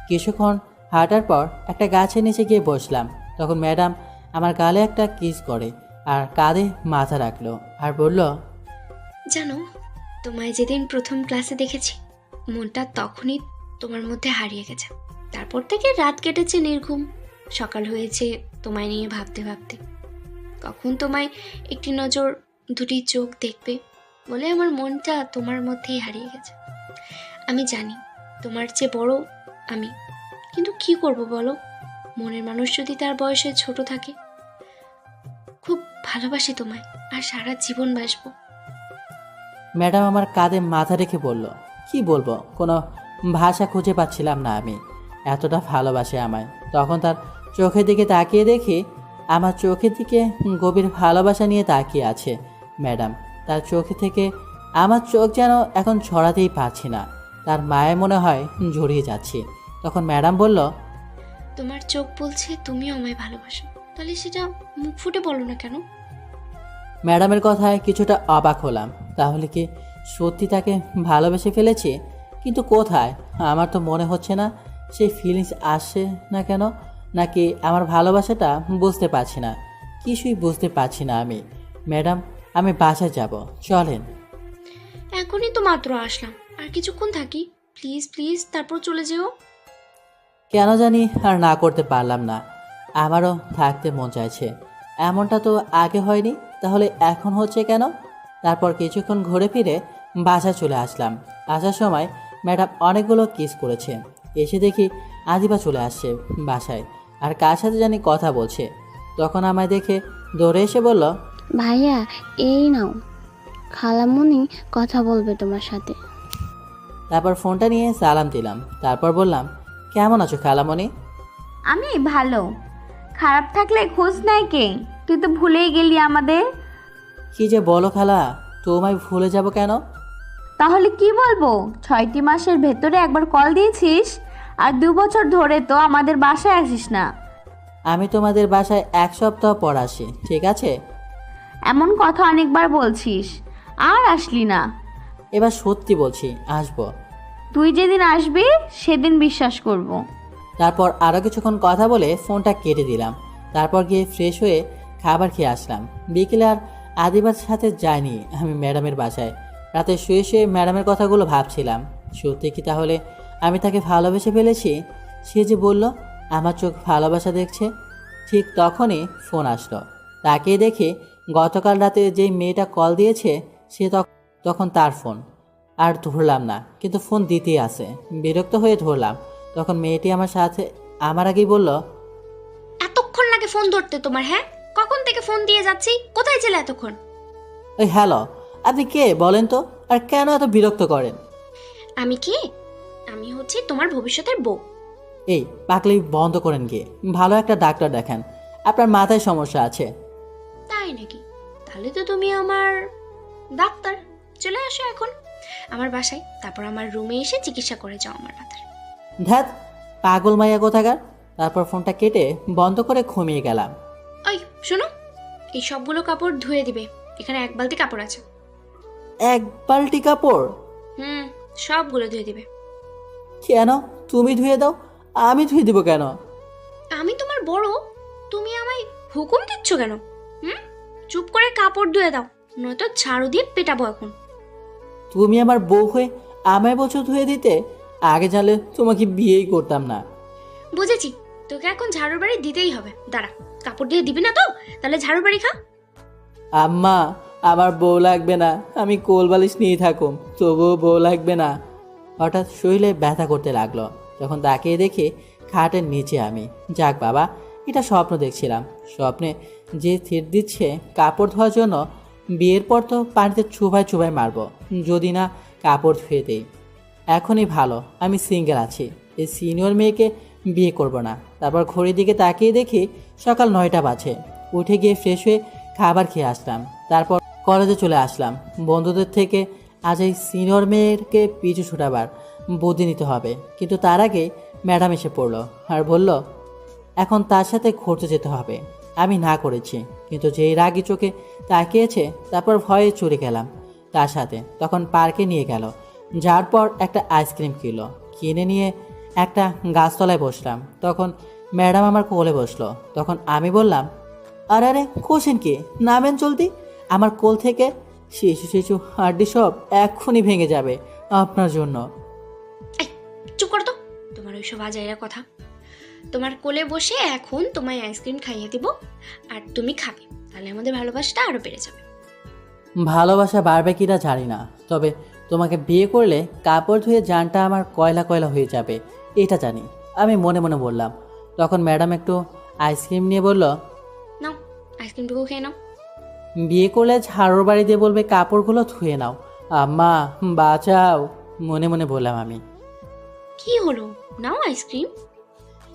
কিছুক্ষণ হাঁটার পর একটা গাছের নিচে গিয়ে বসলাম। তখন ম্যাডাম আমার গালে একটা কিস করে আর কাঁধে মাথা রাখলো আর বলল, জানো, তোমায় যেদিন প্রথম ক্লাসে দেখেছি, মনটা তখনই তোমার মধ্যে হারিয়ে গেছে। তারপর থেকে রাত কেটেছে নির্ঘুম, সকাল হয়েছে তোমায় নিয়ে ভাবতে ভাবতে। কখন তোমায় একটি নজর, দুটি চোখ দেখবে বলে আমার মনটা তোমার মধ্যেই হারিয়ে গেছে। আমি জানি তোমার চেয়ে বড় আমি, কিন্তু কি করব বলো? মনের মানুষ যদি তার বয়সে ছোট থাকে। খুব ভালোবাসি তোমায়, আর সারা জীবন বাসবো। ম্যাডাম আমার কাঁধে মাথা রেখে বলল, কি বলবো, কোনো ভাষা খুঁজে পাচ্ছিলাম না আমি, এতটা ভালোবাসে আমায়। তখন তার চোখের দিকে তাকিয়ে দেখি আমার চোখের দিকে গভীর ভালোবাসা নিয়ে তাকিয়ে আছে ম্যাডাম। তার চোখে থেকে আমার চোখ যেন এখন ছড়াতেই পারছি না, তার মায়ে মনে হয় জড়িয়ে যাচ্ছি। তখন ম্যাডাম বলল, তোমার চোখ বলছে তুমিও আমায় ভালোবাসো, তাহলে সেটা মুখ ফুটে বলো না কেন? ম্যাডামের কথায় কিছুটা অবাক হলাম। তাহলে কি সত্যি তাকে ভালোবেসে ফেলেছি? কিন্তু কোথায়? আমার তো মনে হচ্ছে না সেই ফিলিংস আসছে না কেন, নাকি আমার ভালোবাসাটা বুঝতে পারছি না, কিছুই বুঝতে পারছি না আমি। ম্যাডাম আমি বাসায় যাব, চলেন। এখনই তো মাত্র আসলাম, আর কিছুক্ষণ থাকি প্লিজ প্লিজ, তারপর চলে যেও। কেন জানি আর না করতে পারলাম না, আমারও থাকতে মন চাইছে। এমনটা তো আগে হয়নি, তাহলে এখন হচ্ছে কেন? তারপর কিছুক্ষণ ঘুরে ফিরে বাসায় চলে আসলাম। আসার সময় ম্যাডাম অনেকগুলো কিস করেছে। এসে দেখি আদিবা চলে আসছে বাসায়, আর কার সাথে জানি কথা বলছে। তখন আমায় দেখে দৌড়ে এসে বলল, ভাইয়া এই নাও, খালামণি কথা বলবে তোমার সাথে। তারপর ফোনটা নিয়ে সালাম দিলাম। তারপর বললাম, কেমন আছো খালামণি? আমি ভালো, খারাপ থাকলে খোঁজ নেয় কে? তুই তো ভুলেই গেলি আমাদের। কি যে বলো খালা, তোমায় ভুলে যাব কেন? তাহলে কি বলবো? 6টি মাসের ভেতরে একবার কল দিয়েছিস, আর 2 বছর ধরে তো আমাদের বাসায় আসিস না। আমি তোমাদের বাসায় 1 সপ্তাহ পর আসি, ঠিক আছে? এমন কথা অনেকবার বলছিস, আর আসলি না। এবার সত্যি বলছি, আসবো। তুই যেদিন আসবি সেদিন বিশ্বাস করব। তারপর আরও কিছুক্ষণ কথা বলে ফোনটা কেটে দিলাম। তারপর গিয়ে ফ্রেশ হয়ে খাবার খেয়ে আসলাম। বিকেলে আর আদিবার সাথে যাইনি আমি ম্যাডামের বাসায়। রাতে শুয়ে শুয়ে ম্যাডামের কথাগুলো ভাবছিলাম, সত্যি কি তাহলে আমি তাকে ভালোবেসে ফেলেছি? সে যে বলল আমার চোখ ভালোবাসা দেখছে। ঠিক তখনই ফোন আসলো। তাকিয়ে দেখি গতকাল রাতে যেই মেয়েটা কল দিয়েছে সে তখন তার ফোন। আর ধরলাম না, কিন্তু ফোন দিতেই আছে। বিরক্ত হয়ে ধরলাম। তখন মেয়েটি আমার সাথে আমার আগেই বলল, এতক্ষণ লাগে ফোন ধরতে তোমার? হ্যাঁ, কখন থেকে ফোন দিয়ে যাচ্ছি, কোথায় ছিলে এতক্ষণ? ওই হ্যালো, আপনি কে বলেন তো, আর কেন এত বিরক্ত করেন? আমি কে? আমি হচ্ছি তোমার ভবিষ্যতের বউ। এই পাগলি বন্ধ করেন গিয়ে ভালো একটা ডাক্তার দেখান, আপনার মাথায় সমস্যা আছে। তাই নাকি? তাহলে তো তুমি আমার ডাক্তার। চলে আসো এখন আমার বাসায়, তারপর আমার রুমে এসে চিকিৎসা করে যাও আমার মাথার। ধ্যাত, পাগল মাইয়া কোথাকার। তারপর ফোনটা কেটে বন্ধ করে ঘুমিয়ে গেলাম। ওই শোনো, এই সবগুলো কাপড় ধুয়ে দিবে, এখানে 1 বালতি কাপড় আছে। 1 বালতি কাপড়? সবগুলো ধুয়ে দিবে। কেন? তুমি ধুয়ে দাও, আমি ধুয়ে দিব কেন? আমি তোমার বড়, তুমি আমায় হুকুম দিচ্ছ কেন? চুপ করে কাপড় ধুয়ে দাও, নয়তো ঝাড়ু দিয়ে পেটাবো এখন। তুমি আমার বউ হয়ে আমায় বছর ধুয়ে দিতে? আগে জানলে তোমাকে বিয়েই করতাম না। বুঝেছি, তোকে এখন ঝাড়ুর বাড়ি দিতেই হবে। দাঁড়া, কাপড় দিয়ে দিবি না তো? তাহলে ঝাড়ুর বাড়ি খা। আম্মা, আমার বউ লাগবে না, আমি কোল বালিশ নিয়ে থাকুম, তবুও বউ লাগবে না। হঠাৎ শরীরে ব্যথা করতে লাগলো। তখন তাকিয়ে দেখি খাটের নিচে আমি। যাক বাবা, এটা স্বপ্ন দেখছিলাম। স্বপ্নে যে স্থির দিচ্ছে কাপড় ধোয়ার জন্য, বিয়ের পর তো পানিতে চুবাই চুবাই মারবো যদি না কাপড় ধুয়ে দেই। এখনই ভালো আমি সিঙ্গেল আছি, এই সিনিয়র মেয়েকে বিয়ে করব না। তারপর ঘড়ির দিকে তাকিয়ে দেখি সকাল 9টা বাজে। উঠে গিয়ে ফ্রেশ হয়ে খাবার খেয়ে আসলাম। তারপর কলেজে চলে আসলাম। বন্ধুদের থেকে আজ এই সিনিয়র মেয়েকে পিছু ছুটাবার বুদ্ধি নিতে হবে। কিন্তু তার আগে ম্যাডাম এসে পড়লো আর বলল এখন তার সাথে ঘুরতে যেতে হবে। আমি না করেছি, কিন্তু যেই রাগি চোখে তাকিয়েছে তারপর ভয়ে চলে গেলাম তার সাথে। তখন পার্কে নিয়ে গেল, যাওয়ার পর একটা আইসক্রিম কিনে নিয়ে একটা গাছতলায় বসলাম। তখন ম্যাডাম আমার কোলে বসলো। তখন আমি বললাম, আরে আরে কোশেন কি, নামেন জলদি আমার কোল থেকে। শিশু শিশু হাড্ডি সব এক্ষুনি ভেঙে যাবে আপনার জন্য। এই চুপ করো তো, তোমার ওইসব আজাইরা কথা। তোমার কোলে বসে এখন তোমায় আইসক্রিম খাইয়ে দিব, আর তুমি খাবে, তাহলে আমাদের ভালোবাসাটা আরো বেড়ে যাবে। ভালোবাসা বাড়বে কিনা জানি না, তবে তোমাকে বিয়ে করলে কাপড় ধুয়ে জানটা আমার কয়লা কয়লা হয়ে যাবে এটা জানি, আমি মনে মনে বললাম। তখন ম্যাডাম একটু আইসক্রিম নিয়ে বলল, নাও আইসক্রিমটুকু খেয়ে নাও। বিয়ে করলে ঝাড়ুর বাড়ি দিয়ে বলবে কাপড়গুলো ধুয়ে নাও। আম্মা বাঁচাও, মনে মনে বললাম আমি। কি হলো, নাও আইসক্রিম।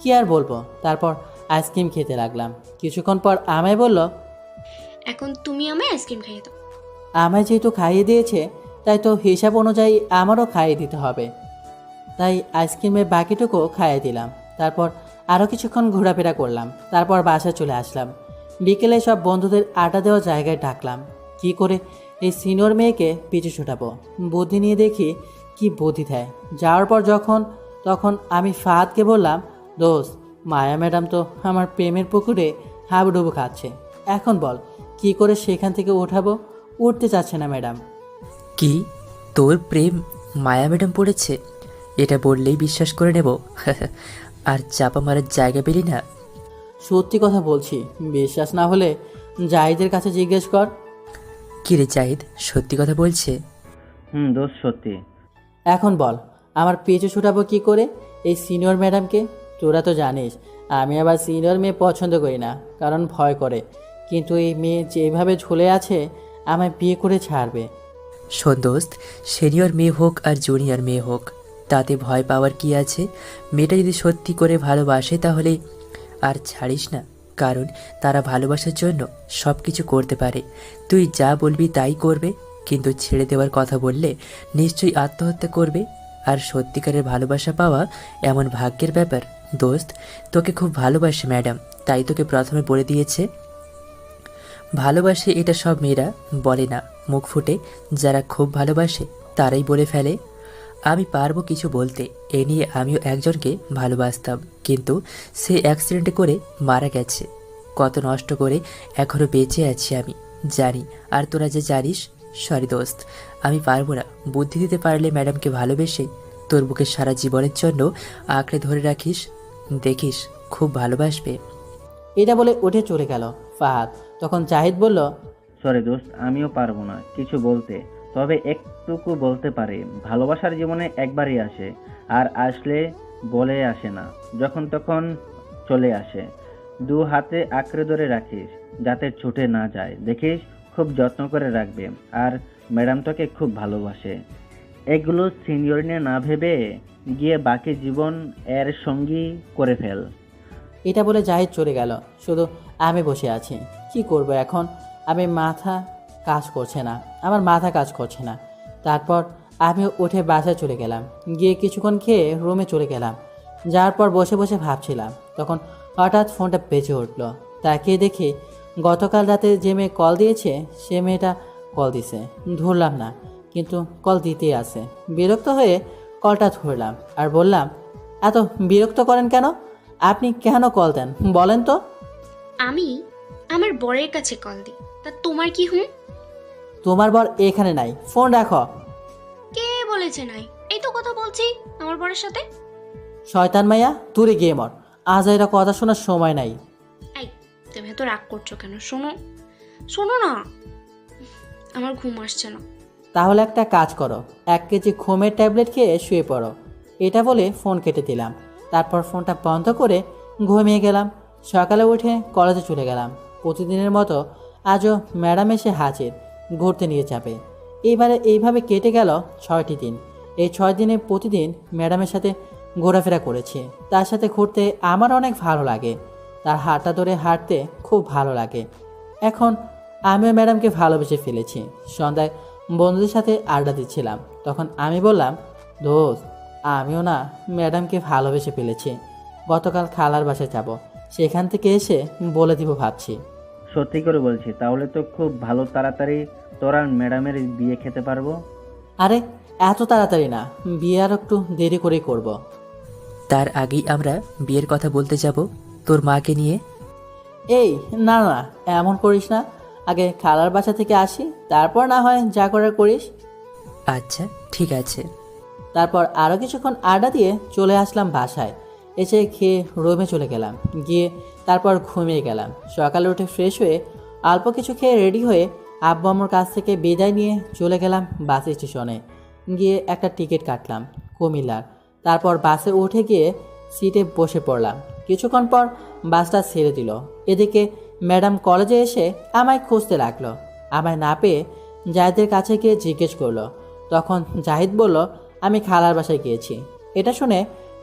কি আর বলবো। তারপর আইসক্রিম খেতে লাগলাম। কিছুক্ষণ পর আমায় বলল, এখন তুমি আমায় আইসক্রিম খাইয়ে দাও। আমায় যেহেতু খাইয়ে দিয়েছে, তাই তো হিসাব অনুযায়ী আমারও খাইয়ে দিতে হবে। তাই আইসক্রিমের বাকিটুকু খাইয়ে দিলাম। তারপর আরও কিছুক্ষণ ঘোরাফেরা করলাম। তারপর বাসায় চলে আসলাম। বিকেলে সব বন্ধুদের আড্ডা দেওয়ার জায়গায় ডাকলাম। কি করে এই সিনিয়র মেয়েকে পিছু ছুটাবো, বুদ্ধি নিয়ে দেখি কি বুদ্ধি দেয়। যাওয়ার পর তখন আমি ফাহাদকে বললাম, দোস্ত, মায়া ম্যাডাম তো আমার প্রেমের পুকুরে হাবুডুবু খাচ্ছে। এখন বল কি করে সেখান থেকে উঠাবো। উঠতে চাচ্ছে না ম্যাডাম। কি, তোর প্রেম মায়া ম্যাডাম পড়েছে? এটা বললেই বিশ্বাস করে নেব? আর চাপা মারার জায়গা পেলি না? সত্যি কথা বলছি, বিশ্বাস না হলে জাহিদের কাছে জিজ্ঞেস কর। কি রে জাহিদ, সত্যি কথা বলছে? দোস্ত সত্যি। এখন বল আমার পিছু ছুটাবো কি করে এই সিনিয়র ম্যাডামকে। তোরা তো জানিস আমি আবার সিনিয়র মেয়ে পছন্দ করি না, কারণ ভয় করে। কিন্তু এই মেয়ে যেভাবে ঝুলে আছে আমায় বিয়ে করে ছাড়বে। শোন দোস্ত, সিনিয়র মেয়ে হোক আর জুনিয়র মেয়ে হোক, তাতে ভয় পাওয়ার কি আছে? মেয়েটা যদি সত্যি করে ভালোবাসে তাহলে আর ছাড়িস না, কারণ তারা ভালোবাসার জন্য সব কিছু করতে পারে। তুই যা বলবি তাই করবে, কিন্তু ছেড়ে দেওয়ার কথা বললে নিশ্চয়ই আত্মহত্যা করবে। আর সত্যিকারের ভালোবাসা পাওয়া এমন ভাগ্যের ব্যাপার। দোস্ত, তোকে খুব ভালোবাসে ম্যাডাম, তাই তোকে প্রথমে বলে দিয়েছে। ভালোবাসে এটা সব মেয়েরা বলে না মুখ ফুটে, যারা খুব ভালোবাসে তারাই বলে ফেলে। আমি পারবো কিছু বলতে, এ নিয়ে আমিও একজনকে ভালোবাসতাম, কিন্তু সে অ্যাক্সিডেন্টে করে মারা গেছে। কত নষ্ট করে এখনও বেঁচে আছি আমি জানি, আর তোরা যে জানিস। সরি দোস্ত, আমি পারবো না। বুদ্ধি দিতে পারলে ম্যাডামকে ভালোবেসে তোর বুকে সারা জীবনের জন্য আঁকড়ে ধরে রাখিস, দেখিস খুব ভালোবাসবে। এটা বলে উঠে চলে গেল ফাহাদ। তখন জাহিদ বলল, সরি দোস্ত, আমিও পারবো না কিছু বলতে, তবে একটুকু বলতে পারি। ভালোবাসার জীবনে একবারই আসে, আর আসলে বলে আসে না, যখন তখন চলে আসে। দু হাতে আঁকড়ে ধরে রাখিস যাতে ছুটে না যায়, দেখিস খুব যত্ন করে রাখবে। আর ম্যাডাম তোকে খুব ভালোবাসে। এগুলো সিনিয়র নিয়ে না ভেবে গিয়ে বাকি জীবন এর সঙ্গী করে ফেল। এটা বলে জাহিদ চলে গেল। শুধু আমি বসে আছি, কি করব এখন। আমার মাথা কাজ করছে না। তারপর আমি উঠে বাসায় চলে গেলাম। গিয়ে কিছুক্ষণ খেয়ে রুমে চলে গেলাম। যাওয়ার পর বসে বসে ভাবছিলাম, তখন হঠাৎ ফোনটা বেজে উঠলো। তাকিয়ে দেখি গতকাল রাতে যে মেয়ে কল দিয়েছে সে মেয়েটা কল দিছে। ধরলাম না, কিন্তু কল দিতেই আছে। বিরক্ত হয়ে কলটা ধরলাম আর বললাম, এত বিরক্ত করেন কেন? আপনি কেন কল দেন বলেন তো? আমি আমার বরের কাছে কল দিই, তা তোমার কি? তোমার বর এখানে নাই, ফোন রাখো। কে বলেছে নাই? এই তো কথা বলছি আমার বরের সাথে। শয়তান মাইয়া, দূরে গিয়ে মর। আজ এরা কথা শোনার সময় নাই। এই তুমি এত রাগ করছো কেন? শোনো শোনো না। আমার ঘুম আসছে না। তাহলে একটা কাজ করো, 1 কেজি ঘুমের ট্যাবলেট খেয়ে শুয়ে পড়ো। এটা বলে ফোন কেটে দিলাম। তারপর ফোনটা বন্ধ করে ঘুমিয়ে গেলাম। সকালে উঠে কলেজে চলে গেলাম। প্রতিদিনের মতো আজও ম্যাডাম এসে হাজির, ঘুরতে নিয়ে যাবে। এইভাবে কেটে গেল 6টি দিন। এই 6 দিনে প্রতিদিন ম্যাডামের সাথে ঘোরাফেরা করেছি। তার সাথে ঘুরতে আমার অনেক ভালো লাগে। তার হাতটা ধরে হাঁটতে খুব ভালো লাগে। এখন আমিও ম্যাডামকে ভালোবেসে ফেলেছি। সন্ধ্যায় বন্ধুদের সাথে আড্ডা দিচ্ছিলাম, তখন আমি বললাম, দোস্ত, আমিও না ম্যাডামকে ভালোবেসে ফেলেছি। গতকাল খালার বাসায় যাব, সেখান থেকে এসে বলে দিব ভাবছি। সত্যি করে বলছি, তাহলে তো খুব ভালো, তাড়াতাড়ি তোর আর ম্যাডামের বিয়ে খেতে পারবো। আরে এত তাড়াতাড়ি না, বিয়ে আর একটু দেরি করেই করব। তার আগেই আমরা বিয়ের কথা বলতে যাব তোর মাকে নিয়ে। এই না না, এমন করিস না। আগে খালার বাসা থেকে আসি, তারপর না হয় যা করার করিস। আচ্ছা ঠিক আছে। তারপর আরও কিছুক্ষণ আড্ডা দিয়ে চলে আসলাম বাসায়। এসে খেয়ে রুমে চলে গেলাম। গিয়ে তারপর ঘুমিয়ে গেলাম। সকালে উঠে ফ্রেশ হয়ে অল্প কিছু খেয়ে রেডি হয়ে আব্বু আম্মুর কাছ থেকে বিদায় নিয়ে চলে গেলাম বাস স্টেশনে। গিয়ে একটা টিকিট কাটলাম কুমিল্লার। তারপর বাসে উঠে গিয়ে সিটে বসে পড়লাম। কিছুক্ষণ পর বাসটা ছেড়ে দিল। এদিকে ম্যাডাম কলেজে এসে আমায় খুঁজতে লাগলো। আমায় না পেয়ে জাহিদের কাছে গিয়ে জিজ্ঞেস করলো। তখন জাহিদ বলল, আমি খালার বাসায় গিয়েছি। এটা শুনে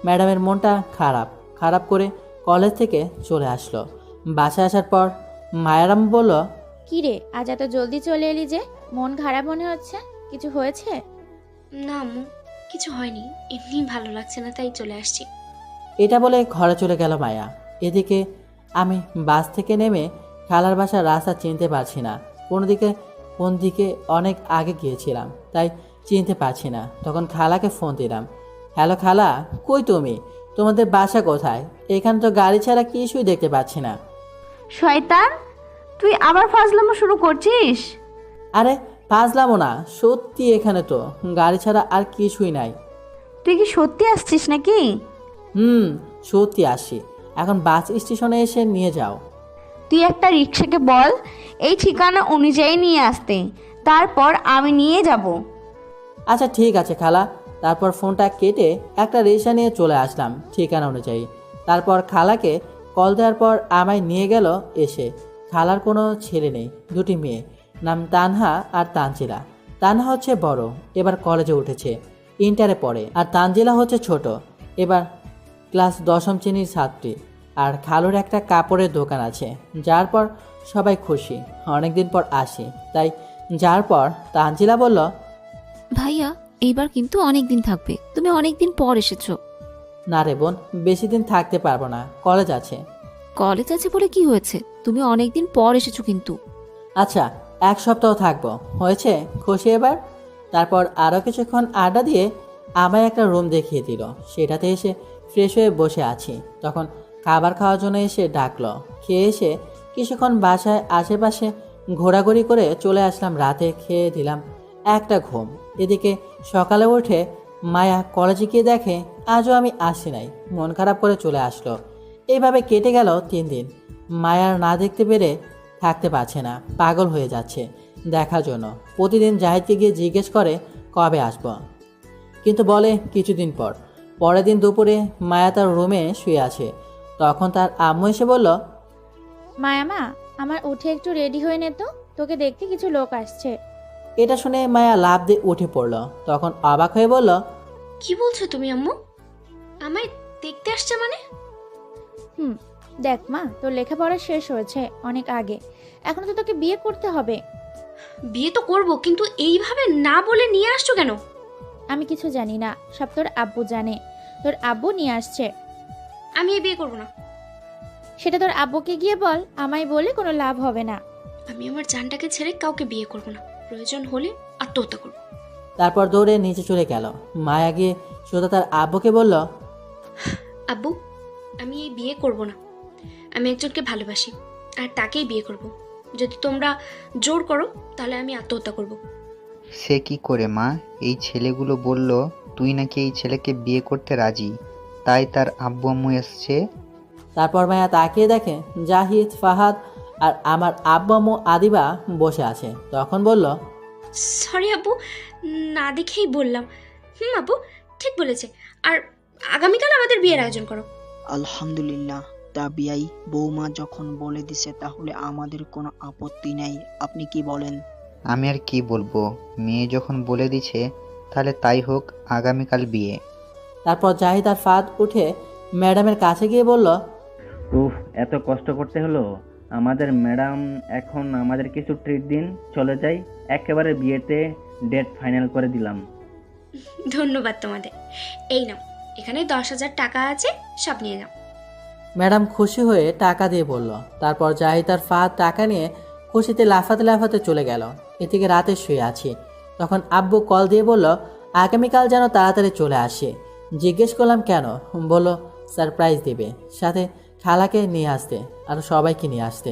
ম্যাডামের মনটা খারাপ করে কলেজ থেকে চলে আসলো। বাসায় আসার পর মায়ারাম বলল, কি রে, আজ এত জলদি চলে এলি যে? মন খারাপ মনে হচ্ছে, কিছু হয়েছে? না আম্মু, কিছু হয়নি, এমনি ভালো লাগছে না তাই চলে আসছি। এটা বলে ঘরে চলে গেল মায়া। এদিকে আমি বাস থেকে নেমে খালার বাসার রাস্তা চিনতে পারছি না। কোন দিকে অনেক আগে গিয়েছিলাম, তাই চিনতে পারছি না। তখন খালাকে ফোন দিলাম। হ্যালো খালা, কই তুমি? তোমাদের বাসা কোথায়? এখানে তো গাড়ি ছাড়া কিছুই দেখতে পাচ্ছি না। শয়তান, তুই আবার ফাজলামো শুরু করছিস? আরে ফাজলামো না, সত্যি এখানে তো গাড়ি ছাড়া আর কিছুই নাই। তুই কি সত্যি আসছিস নাকি? সত্যি আসি। এখন বাস স্টেশনে এসে নিয়ে যাও। তুই একটা রিক্সাকে বল এই ঠিকানা অনুযায়ী নিয়ে আসতে, তারপর আমি নিয়ে যাব। আচ্ছা ঠিক আছে খালা। তারপর ফোনটা কেটে একটা রিক্সা নিয়ে চলে আসলাম ঠিকানা অনুযায়ী। তারপর খালাকে কল দেওয়ার পর আমায় নিয়ে গেল এসে। খালার কোনো ছেলে নেই, 2টি মেয়ে, নাম তানহা আর তানজিলা। তানহা হচ্ছে বড়, এবার কলেজে উঠেছে, ইন্টারে পড়ে। আর তানজিলা হচ্ছে ছোট, এবার ক্লাস 10ম শ্রেণীর ছাত্রী। আর খালুর একটা কাপড়ের দোকান আছে, যার পর সবাই খুশি। অনেকদিন পর আসি, তাই যার পর তানজিলা বলল, ভাইয়া এইবার কিন্তু অনেক দিন থাকবে, তুমি অনেক দিন পর এসেছো। না রে বোন, বেশি দিন থাকতে পারবো না, কলেজ আছে। কলেজ আছে বলে কি হয়েছে, তুমি অনেক দিন পর এসেছো কিন্তু। আচ্ছা 1 সপ্তাহ থাকবো, হয়েছে? খুশি এবার? তারপর আরও কিছুক্ষণ আড্ডা দিয়ে আমায় একটা রুম দেখিয়ে দিল। সেটাতে এসে ফ্রেশ হয়ে বসে আছি। তখন খাবার খাওয়ার জন্য এসে ডাকলো। খেয়ে এসে কিছুক্ষণ বাসায় আশেপাশে ঘোরাঘুরি করে চলে আসলাম। রাতে খেয়ে দিলাম একটা ঘুম। এদিকে সকালে উঠে মায়া কলেজে গিয়ে দেখে আজও আমি আসি নাই। মন খারাপ করে চলে আসলো। এইভাবে কেটে গেল 3 দিন। মায়ার না দেখতে পেরে থাকতে পারছে না, পাগল হয়ে যাচ্ছে দেখার জন্য। প্রতিদিন জাহিদকে গিয়ে জিজ্ঞেস করে কবে আসবো, কিন্তু বলে কিছুদিন পর। পরের দিন দুপুরে মায়া তার রুমে শুয়ে আছে। তখন তার আম্মু এসে বলল, মায়ামা, আমার উঠে একটু রেডি হয়ে নে তো, তোকে দেখতে কিছু লোক আসছে। এটা শুনে মায়া লাফ দিয়ে উঠে পড়ল। তখন অবাক হয়ে বলল, কি বলছো তুমি আম্মু? আমায় দেখতে আসছে মানে? দেখ মা, তোর লেখাপড়া শেষ হয়েছে অনেক আগে, এখন তো তোকে বিয়ে করতে হবে। বিয়ে তো করব, কিন্তু এইভাবে না বলে নিয়ে আসছো কেন? আমি কিছু জানি না, সব তোর আব্বু জানে। তোর আব্বু নিয়ে আসছে। আমি এই বিয়ে করব না। সেটা তোর আব্বুকে গিয়ে বল, আমায় বলে কোনো লাভ হবে না। আমি আমার জানটাকে ছেড়ে কাউকে বিয়ে করব না, প্রয়োজন হলে আত্মহত্যা করব। তারপর দৌড়ে নিচে চলে গেল। মায়া গিয়ে সোজা তার আব্বুকে বলল, আব্বু, আমি এই বিয়ে করব না। আমি একজনকে ভালোবাসি আর তাকেই বিয়ে করব। যদি তোমরা জোর করো তাহলে আমি আত্মহত্যা করব। সে কি করে মা? এই ছেলেগুলো বলল তুই নাকি এই ছেলেকে বিয়ে করতে রাজি, তাই তার আব্বু আম্মু এসছে। তারপর মায়া তাকিয়ে দেখে জাহিদ, ফাহাদ আর আমার আব্বু আম্মু আদিবা বসে আছে। তখন বলল, সরি আপু, না দেখেই বললাম। আপু ঠিক বলেছে। আর আগামীকাল আমাদের বিয়ের আয়োজন করো। আলহামদুলিল্লাহ, তা বিয়াই বৌমা যখন বলে দিছে তাহলে আমাদের কোনো আপত্তি নেই। আপনি কি বলেন? আমি আর কি বলবো, মেয়ে যখন বলে দিছে তাহলে তাই হোক, আগামীকাল বিয়ে। তারপর জাহিদ আর ফাদ উঠে ম্যাডামের কাছে গিয়ে বলল, উফ, এত কষ্ট করতে হলো আমাদের ম্যাডাম। এখন আমাদের কিছু ট্রিট দিন, চলে যাই। একেবারে বিয়েতে ডেট ফাইনাল করে দিলাম। ধন্যবাদ তোমাদের। এই নাও, এখানে 10,000 টাকা আছে, সব নিয়ে যাও। ম্যাডাম খুশি হয়ে টাকা দিয়ে বলল। তারপর জাহিদ আর ফাদ টাকা নিয়ে খুশিতে লাফাতে লাফাতে চলে গেল। এদিকে রাতে শুয়ে আছি, তখন আব্বু কল দিয়ে বলল আগামীকাল যেন তাড়াতাড়ি চলে আসে। জিজ্ঞেস করলাম কেন, বলল সারপ্রাইজ দেবে, সাথে খালাকে নিয়ে আসতে আর সবাইকে নিয়ে আসতে।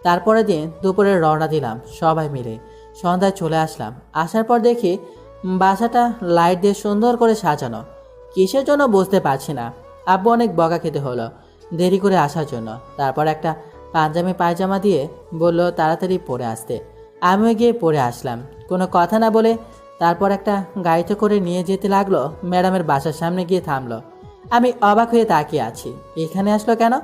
তারপরের দিন দুপুরে রওনা দিলাম সবাই মিলে। সন্ধ্যায় চলে আসলাম। আসার পর দেখি বাসাটা লাইট দিয়ে সুন্দর করে সাজানো। কিসের জন্য বুঝতে পারছি না। আব্বু অনেক বকা খেতে হলো দেরি করে আসার জন্য। তারপর একটা পাঞ্জাবি পায়জামা দিয়ে বলল তাড়াতাড়ি পরে আসতে। আমিও গিয়ে পরে আসলাম কোনো কথা না বলে। তারপর একটা গাড়িতে করে নিয়ে যেতে লাগলো। ম্যাডামের বাসার সামনে গিয়ে থামলো। আমি অবাক হয়ে তাকিয়ে আছি, এখানে আসলো কেন?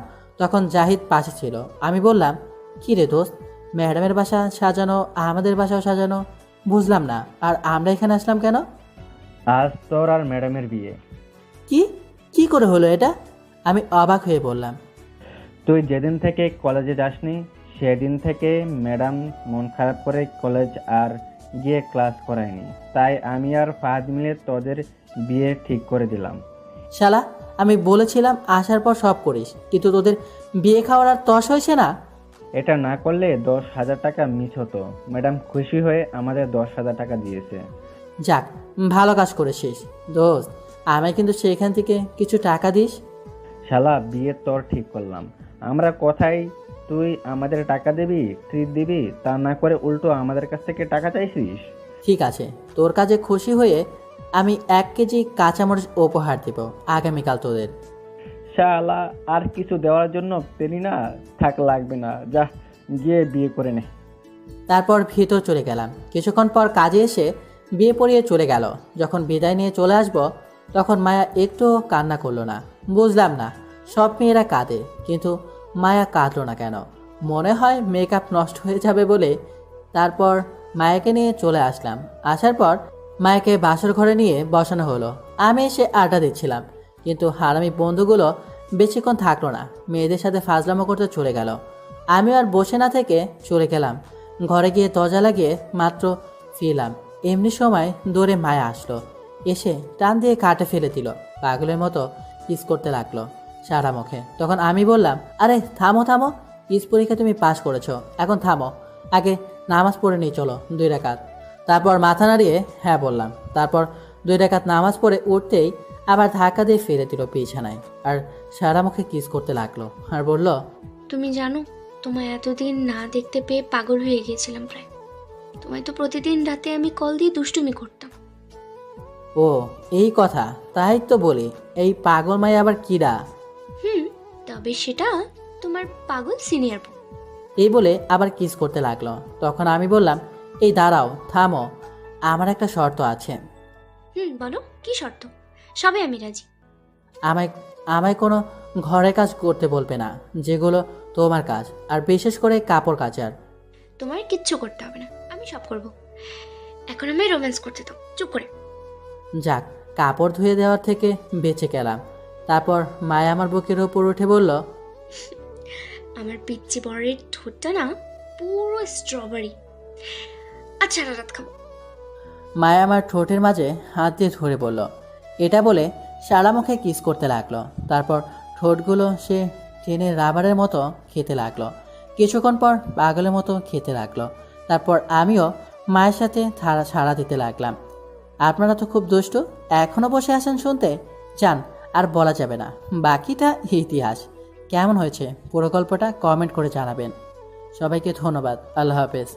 তখন জাহিদ পাশে ছিল। আমি বললাম, কী রে দোস্ত, ম্যাডামের বাসা সাজানো, আমাদের বাসাও সাজানো, বুঝলাম না, আর আমরা এখানে আসলাম কেন? আজ তোর আর ম্যাডামের বিয়ে। কি কি করে হলো এটা? আমি অবাক হয়ে বললাম, তুই যেদিন থেকে কলেজে যাসনি সেদিন থেকে ম্যাডাম মন খারাপ করে কলেজ আর গিয়ে ক্লাস করায়নি, তাই আমি আর ফাহাদ মিলে তোদের বিয়ে ঠিক করে দিলাম। শালা, আমি বলেছিলাম আসার পর সব করিস, কিন্তু তোদের বিয়ে খাওয়ার আর তস হয়েছে না। এটা না করলে 10,000 টাকা মিস হতো। ম্যাডাম খুশি হয়ে আমাদের 10,000 টাকা দিয়েছে। যাক, ভালো কাজ করেছিস দোস্ত। আমায় কিন্তু সেখান থেকে কিছু টাকা দিস। শালা, বিয়ে তোর ঠিক করলাম আমরা, কথাই তুই আমাদের টাকা দিবি, ট্রিট দিবি, তা না করে উল্টো আমাদের কাছ থেকে টাকা চাইছিস। ঠিক আছে, তোর কাজে খুশি হয়ে আমি 1 কেজি কাঁচামরিচ উপহার দেব আগামীকাল তোদের। শালা, আর কিছু দেওয়ার জন্য পেলি না? থাক, লাগবে না, যা গিয়ে বিয়ে করে নে। তারপর ভিতর চলে গেলাম। কিছুক্ষণ পর কাজে এসে বিয়ে পড়িয়ে চলে গেল। যখন বিদায় নিয়ে চলে আসব তখন মায়া একটু কান্না করলো না। বুঝলাম না, সব মেয়েরা কাঁদে, কিন্তু মায়া কাঁদলো না কেন? মনে হয় মেকআপ নষ্ট হয়ে যাবে বলে। তারপর মায়াকে নিয়ে চলে আসলাম। আসার পর মায়াকে বাসর ঘরে নিয়ে বসানো হলো। আমি এসে আড্ডা দিচ্ছিলাম, কিন্তু হারামি বন্ধুগুলো বেশিক্ষণ থাকলো না, মেয়েদের সাথে ফাজলামো করতে চলে গেল। আমি আর বসে না থেকে চলে গেলাম ঘরে। গিয়ে দরজা লাগিয়ে মাত্র ফিরলাম, এমনি সময় দৌড়ে মায়া আসলো। এসে টান দিয়ে কাটে ফেলে দিল। পাগলের মতো কিস করতে লাগলো সারা মুখে। তখন আমি বললাম, আরে থামো থামো, কিস পরীক্ষা তুমি পাস করেছো, এখন থামো, আগে নামাজ পড়ে নিয়ে চলো 2 রাকাত। তারপর মাথা নাড়িয়ে হ্যাঁ বললাম। তারপর 2 রাকাত নামাজ পড়ে উঠতেই আবার ধাক্কা দিয়ে ফেলে দিল বিছানায়, আর সারা মুখে কিস করতে লাগলো আর বলল, তুমি জানো, তোমায় এতদিন না দেখতে পেয়ে পাগল হয়ে গিয়েছিলাম প্রায়। তোমায় তো প্রতিদিন রাতে আমি কল দিয়ে দুষ্টুমি করতাম। ও এই কথা, তাই তো বলি এই পাগল মাই আবার কিরা। তবে সেটা তোমার পাগল সিনিয়র বোন। এই বলে আবার কিস করতে লাগলো। তখন আমি বললাম, এই দাঁড়াও, থামো, আমার একটা শর্ত আছে। বলো, কি শর্ত? সবে আমি রাজি। আমায় আমায় কোনো ঘরের কাজ করতে বলবে না, যেগুলো তোমার কাজ, আর বিশেষ করে কাপড় কাচার। তোমার কিচ্ছু করতে হবে না, আমি সব করব। এখন আমি রোম্যান্স করতে দাও, চুপ করে। যাক, কাপড় ধুয়ে দেওয়ার থেকে বেঁচে গেলাম। তারপর মায়া আমার বুকের ওপর উঠে বলল, আমার পিচ্চি বরের ঠোঁটটা না পুরো স্ট্রবেরি। আচ্ছা, রাত খাবো। মায়া আমার ঠোঁটের মাঝে হাত দিয়ে ধরে বলল। এটা বলে সারা মুখে কিস করতে লাগলো। তারপর ঠোঁটগুলো সে টেনে রাবারের মতো খেতে লাগলো। কিছুক্ষণ পর পাগলের মতো খেতে লাগলো। তারপর আমিও মায়ের সাথে ছাড়া দিতে লাগলাম। আপনারা তো খুব দুষ্টু, এখনও বসে আছেন শুনতে? চান আর বলা যাবে না, বাকিটা ইতিহাস। কেমন হয়েছে পুরো গল্পটা কমেন্ট করে জানাবেন। সবাইকে ধন্যবাদ। আল্লাহ হাফেজ।